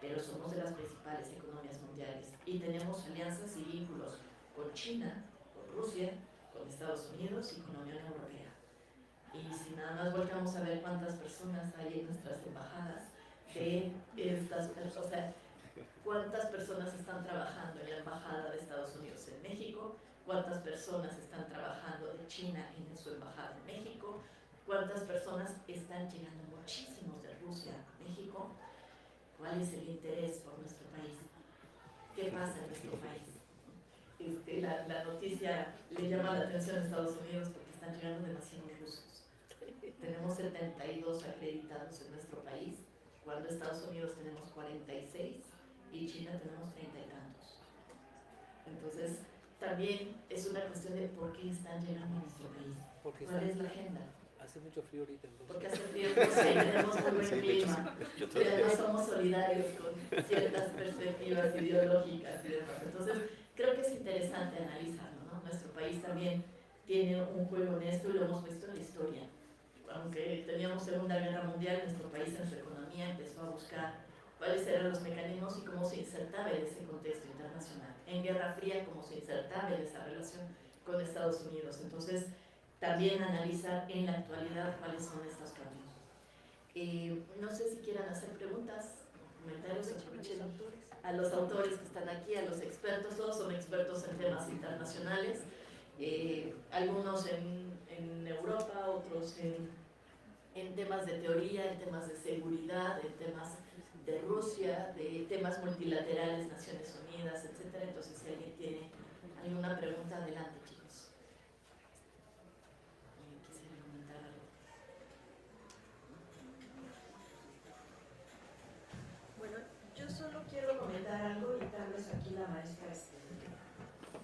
pero somos de las principales economías mundiales y tenemos alianzas y vínculos con China, con Rusia, con Estados Unidos y con la Unión Europea. Y si nada más volvemos a ver cuántas personas hay en nuestras embajadas de estas personas, o sea, ¿Cuántas personas están trabajando en la Embajada de Estados Unidos en México? ¿Cuántas personas están trabajando de China en su embajada en México? ¿Cuántas personas están llegando muchísimos de Rusia a México? ¿Cuál es el interés por nuestro país? ¿Qué pasa en nuestro país? La noticia le llama la atención a Estados Unidos porque están llegando demasiados rusos. Tenemos 72 acreditados en nuestro país, cuando en Estados Unidos tenemos 46 y China tenemos 30 y tantos. Entonces, también es una cuestión de por qué están llegando a nuestro país. ¿Cuál es la agenda? Hace mucho frío ahorita, entonces. Porque hace frío, pues, sí, tenemos muy buen clima, y además somos solidarios con ciertas perspectivas ideológicas y demás. Entonces, creo que es interesante analizarlo, ¿no? Nuestro país también tiene un juego en esto y lo hemos visto en la historia. Aunque teníamos Segunda Guerra Mundial, nuestro país en su economía empezó a buscar cuáles eran los mecanismos y cómo se insertaba en ese contexto internacional. En Guerra Fría, cómo se insertaba en esa relación con Estados Unidos. Entonces, también analizar en la actualidad cuáles son estos cambios. No sé si quieran hacer preguntas, comentarios, aprovechen a los autores que están aquí, a los expertos, todos son expertos en temas internacionales, algunos en Europa, otros en temas de teoría, en temas de seguridad, en temas de Rusia, de temas multilaterales, Naciones Unidas, etc. Entonces, si alguien tiene alguna pregunta, adelante, chicos. Bueno, yo solo quiero comentar algo y tal vez aquí la maestra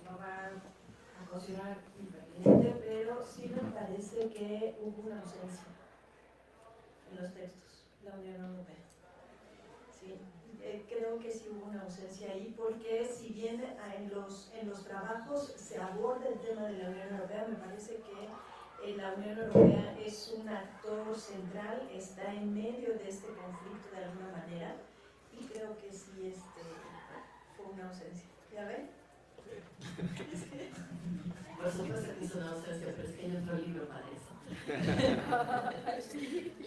no va a considerar impertinente, pero sí me parece que hubo una ausencia en los textos de la Unión Europea. Sí, creo que sí hubo una ausencia ahí porque si bien en los trabajos se aborda el tema de la Unión Europea, me parece que la Unión Europea es un actor central, está en medio de este conflicto de alguna manera. Y creo que sí fue una ausencia. ¿Ya ven? Por supuesto que es una ausencia, pero es que hay otro libro para eso.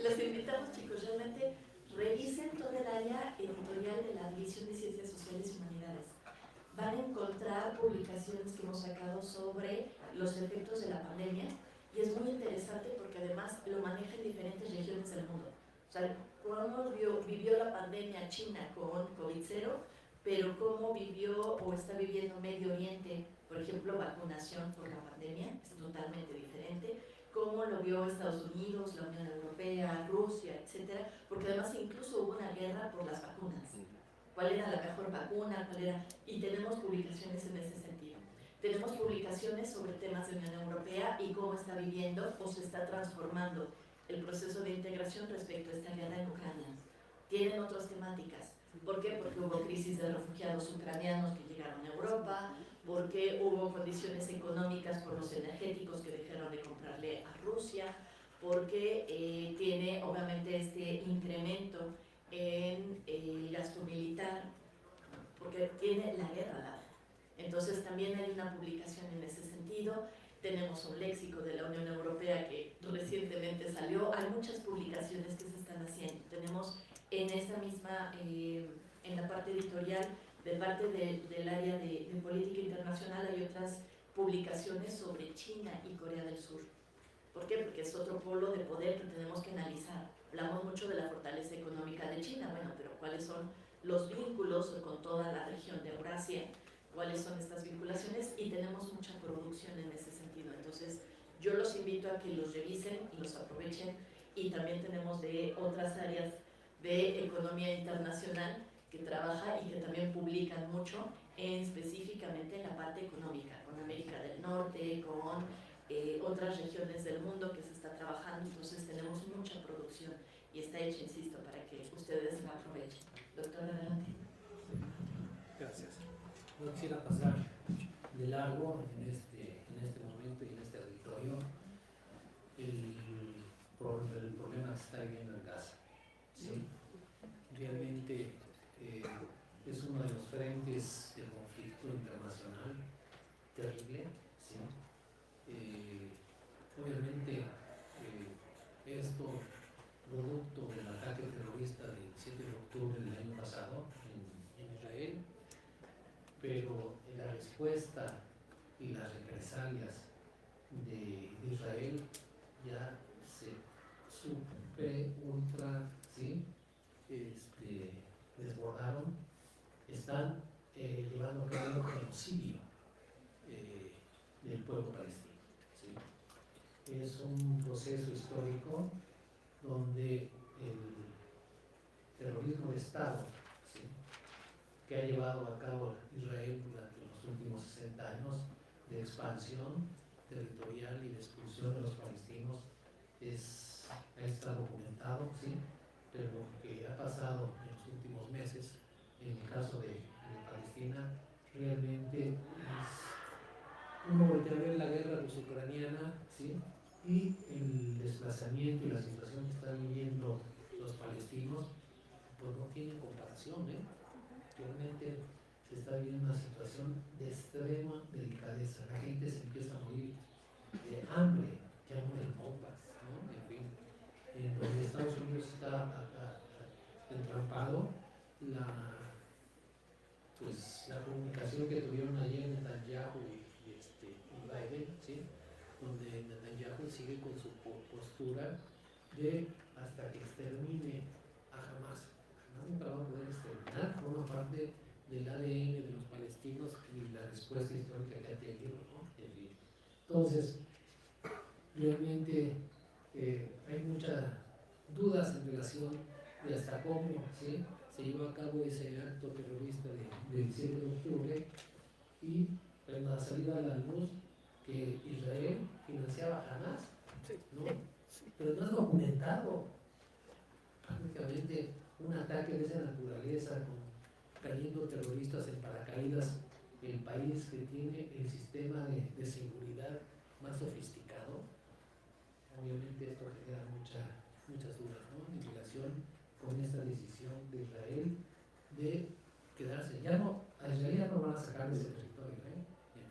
Los invitamos, chicos, realmente revisen todo el área editorial de la División de Ciencias Sociales y Humanidades. Van a encontrar publicaciones que hemos sacado sobre los efectos de la pandemia y es muy interesante porque además lo maneja en diferentes regiones del mundo. O sea, cómo vivió la pandemia China con COVID-0, pero cómo vivió o está viviendo Medio Oriente, por ejemplo, vacunación por la pandemia, es totalmente diferente. Cómo lo vio Estados Unidos, la Unión Europea, Rusia, etcétera, porque además incluso hubo una guerra por las vacunas. ¿Cuál era la mejor vacuna? ¿Cuál era? Y tenemos publicaciones en ese sentido. Tenemos publicaciones sobre temas de Unión Europea y cómo está viviendo o se está transformando el proceso de integración respecto a esta guerra en Ucrania. Tienen otras temáticas. ¿Por qué? Porque hubo crisis de refugiados ucranianos que llegaron a Europa, porque hubo condiciones económicas por los energéticos que dejaron de comprarle a Rusia, porque tiene obviamente este incremento en el gasto militar, porque tiene la guerra dada. Entonces también hay una publicación en ese sentido. Tenemos un léxico de la Unión Europea que recientemente salió. Hay muchas publicaciones que se están haciendo. Tenemos en esta misma, en la parte editorial, de parte del área de política internacional, hay otras publicaciones sobre China y Corea del Sur. ¿Por qué? Porque es otro polo de poder que tenemos que analizar. Hablamos mucho de la fortaleza económica de China, bueno, pero ¿cuáles son los vínculos con toda la región de Eurasia? ¿Cuáles son estas vinculaciones? Y tenemos mucha producción en ese sentido. Entonces, yo los invito a que los revisen y los aprovechen. Y también tenemos de otras áreas de economía internacional que trabaja y que también publican mucho, específicamente en la parte económica, con América del Norte, con otras regiones del mundo que se está trabajando. Entonces, tenemos mucha producción y está hecha, insisto, para que ustedes la aprovechen. Doctor, adelante. Gracias. No quisiera pasar de largo en este momento y en este auditorio el problema que se está viviendo en Gaza. ¿Sí? Realmente es uno de los frentes del conflicto internacional terrible. ¿Sí? Obviamente esto producto del ataque terrorista del 7 de octubre del año pasado en Israel respuesta y las represalias de Israel ya se super, ultra, ¿sí? Desbordaron, están llevando a cabo un genocidio del pueblo palestino, ¿sí? Es un proceso histórico donde el terrorismo de Estado, ¿sí?, que ha llevado a cabo Israel durante los últimos 60 años de expansión territorial y de expulsión de los palestinos, está documentado, ¿sí? Pero lo que ha pasado en los últimos meses, en el caso de Palestina, realmente es uno voltea a ver la guerra ruso-ucraniana, ¿sí?, y el desplazamiento y la situación que están viviendo los palestinos, pues no tiene comparación, ¿eh? Realmente se está viviendo una situación de extrema delicadeza. La gente se empieza a morir de hambre, ya no de bombas, ¿no? En fin, en donde Estados Unidos está entrampado, la comunicación que tuvieron ayer Netanyahu y Biden, ¿sí?, donde Netanyahu sigue con su postura de hasta que extermine a Hamas. Hamas nunca va a poder exterminar, forma parte del ADN de los palestinos y la respuesta histórica que ha tenido, ¿no? En fin. Entonces, realmente hay muchas dudas en relación de hasta cómo, ¿sí?, se llevó a cabo ese acto terrorista del 7 de octubre y la salida a la luz que Israel financiaba a Hamas, ¿no? Pero no es documentado. Prácticamente un ataque de esa naturaleza, con cayendo terroristas en paracaídas, el país que tiene el sistema de seguridad más sofisticado, obviamente esto genera muchas dudas, ¿no?, en relación con esta decisión de Israel de quedarse. A Israel ya no van a sacar de ese territorio, ¿eh? En fin,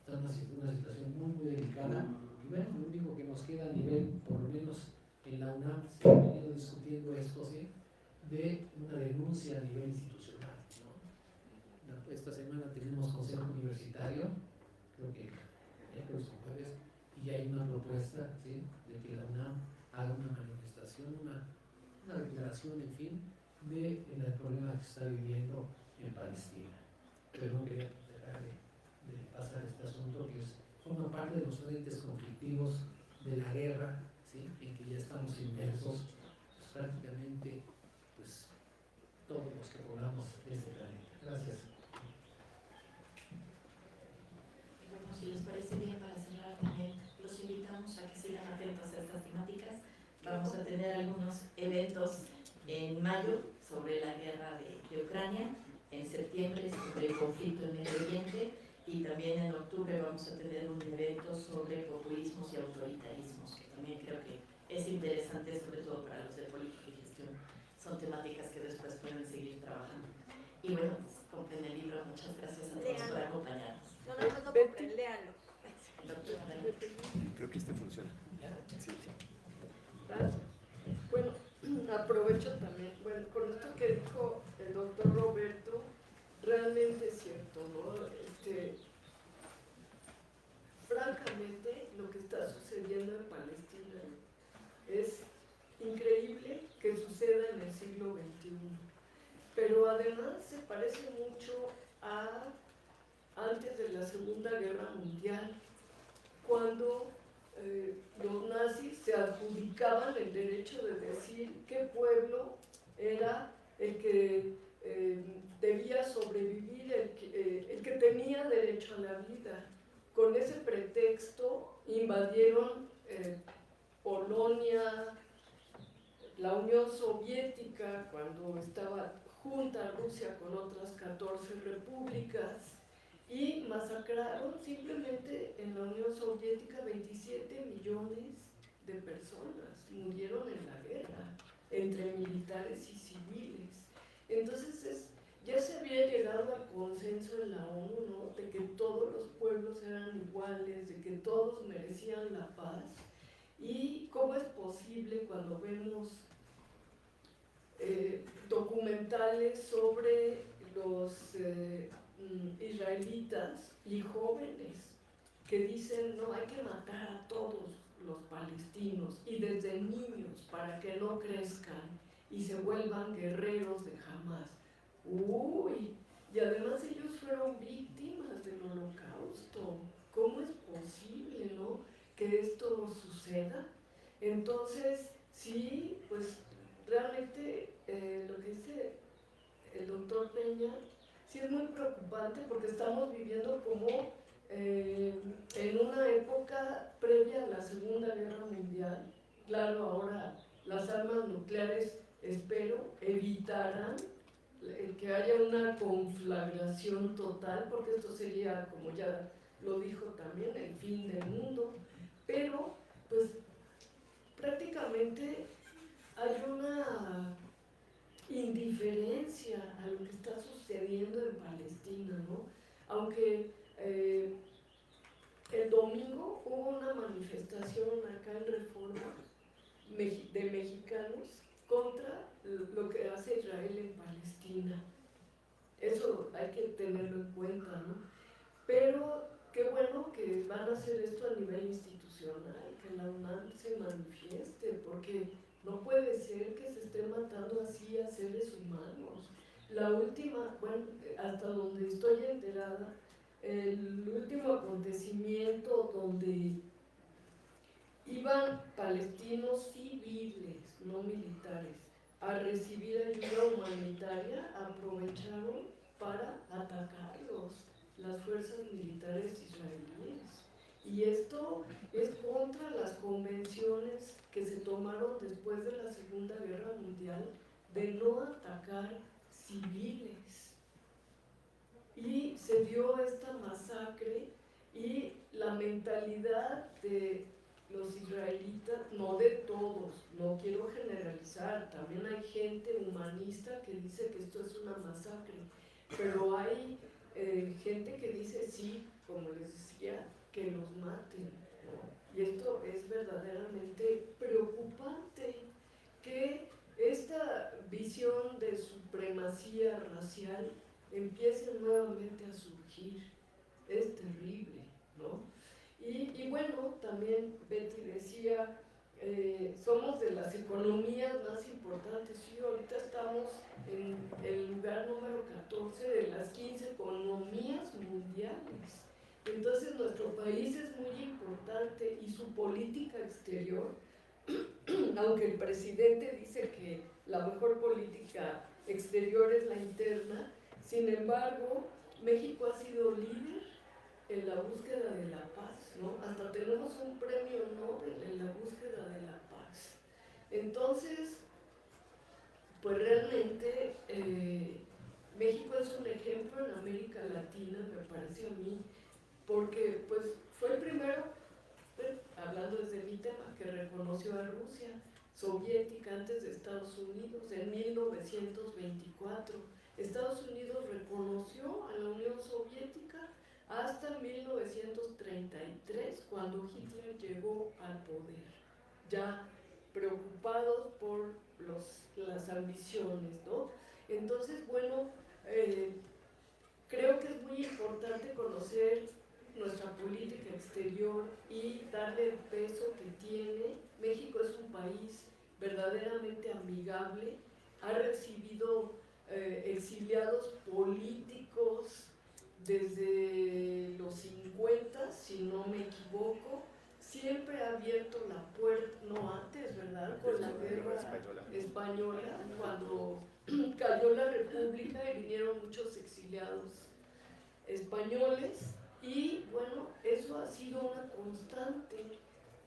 está en una situación muy delicada. Y bueno, lo único que nos queda a nivel, por lo menos en la UNAM, se ha venido discutiendo esto, ¿sí?, de una denuncia a nivel institucional, ¿no? Esta semana tenemos consejo universitario, creo que miércoles o jueves, y hay una propuesta, ¿sí?, de que la UNAM haga una manifestación, una declaración, en fin, del problema que se está viviendo en Palestina. Pero no quería dejar de pasar este asunto que forma parte de los frentes conflictivos de la guerra, ¿sí?, en que ya estamos inmersos, pues, prácticamente, pues, todos los que poblamos este planeta. Gracias. Bueno, si les parece bien, para cerrar también los invitamos a que sigan atentos a estas temáticas. Vamos a tener algunos eventos en mayo sobre la guerra de Ucrania, en septiembre sobre el conflicto en Medio Oriente, y también en octubre vamos a tener un evento sobre populismos y autoritarismos, que también creo que es interesante, sobre todo para los de política y gestión. Son temáticas que después pueden seguir trabajando. Y bueno, pues, compren el libro. Muchas gracias a todos por acompañarnos. No compren, léanlo. Creo que funciona. Sí. Bueno, aprovecho también, bueno, con esto que dijo el doctor Roberto, realmente es cierto, ¿no? Francamente, lo que está sucediendo en Palestina es increíble que suceda en el siglo XXI, pero además se parece mucho a antes de la Segunda Guerra Mundial, cuando los nazis se adjudicaban el derecho de decir qué pueblo era el que debía sobrevivir, el que tenía derecho a la vida. Con ese pretexto invadieron Polonia, la Unión Soviética, cuando estaba junta Rusia con otras 14 repúblicas, y masacraron simplemente en la Unión Soviética 27 millones de personas, murieron en la guerra, entre militares y civiles. Entonces ya se había llegado al consenso en la ONU, ¿no?, de que todos los pueblos eran iguales, de que todos merecían la paz. ¿Y cómo es posible cuando vemos documentales sobre los israelitas y jóvenes que dicen no, hay que matar a todos los palestinos y desde niños para que no crezcan y se vuelvan guerreros de Hamás. Uy, y además ellos fueron víctimas del Holocausto. ¿Cómo es posible, no, que esto suceda? Entonces, sí, pues realmente lo que dice el doctor Peña sí es muy preocupante porque estamos viviendo como en una época previa a la Segunda Guerra Mundial. Claro, ahora las armas nucleares, espero, evitarán el que haya una conflagración total, porque esto sería, como ya lo dijo también, el fin del mundo. Pero, pues, prácticamente hay una indiferencia a lo que está sucediendo en Palestina, ¿no? Aunque el domingo hubo una manifestación acá en Reforma de mexicanos contra lo que hace Israel en Palestina. Eso hay que tenerlo en cuenta, ¿no? Pero qué bueno que van a hacer esto a nivel institucional, que la UNAM se manifieste, porque no puede ser que se esté matando así a seres humanos. La última, bueno, hasta donde estoy enterada, el último acontecimiento donde iban palestinos civiles, no militares, a recibir ayuda humanitaria, aprovecharon para atacarlos las fuerzas militares israelíes. Y esto es contra las convenciones que se tomaron después de la Segunda Guerra Mundial de no atacar civiles. Y se dio esta masacre y la mentalidad de los israelitas, no de todos, no quiero generalizar, también hay gente humanista que dice que esto es una masacre, pero hay gente que dice sí, como les decía, que los maten, ¿no? Y esto es verdaderamente preocupante, que esta visión de supremacía racial empiece nuevamente a surgir. Es terrible, ¿no? Y bueno, también Betty decía, somos de las economías más importantes. Sí, ahorita estamos en el lugar número 14 de las 15 economías mundiales. Entonces nuestro país es muy importante y su política exterior, aunque el presidente dice que la mejor política exterior es la interna, sin embargo, México ha sido líder en la búsqueda de la paz, ¿no? Hasta tenemos un premio Nobel en la búsqueda de la paz. Entonces, pues realmente México es un ejemplo en América Latina, me parece a mí, porque pues fue el primero, hablando desde mi tema, que reconoció a Rusia soviética antes de Estados Unidos en 1924. Estados Unidos reconoció a la Unión Soviética hasta 1933, cuando Hitler llegó al poder, ya preocupados por las ambiciones, ¿no? Entonces, bueno, creo que es muy importante conocer nuestra política exterior y darle el peso que tiene. México es un país verdaderamente amigable, ha recibido exiliados políticos desde los 50, si no me equivoco, siempre ha abierto la puerta, no antes, ¿verdad? Con la guerra española, cuando cayó la República y vinieron muchos exiliados españoles, y bueno, eso ha sido una constante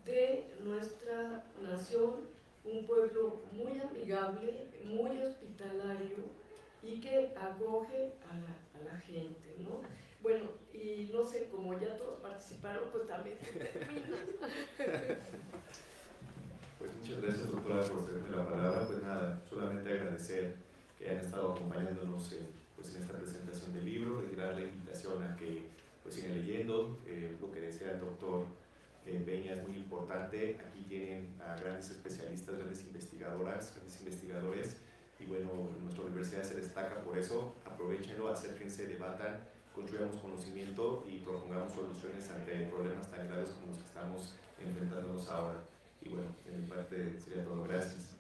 de nuestra nación, un pueblo muy amigable, muy hospitalario y que acoge a la gente, ¿no? Bueno, y no sé, como ya todos participaron, pues también se termina. Pues muchas gracias, doctora, por cederme la palabra. Pues nada, solamente agradecer que hayan estado acompañándonos en esta presentación del libro, retirar la invitación a que pues sigan leyendo. Lo que decía el doctor Peña es muy importante. Aquí tienen a grandes especialistas, grandes investigadoras, grandes investigadores, y bueno, nuestra universidad se destaca por eso. Aprovechenlo, acérquense, debatan, construyamos conocimiento y propongamos soluciones ante problemas tan graves como los que estamos enfrentándonos ahora. Y bueno, de mi parte sería todo. Gracias.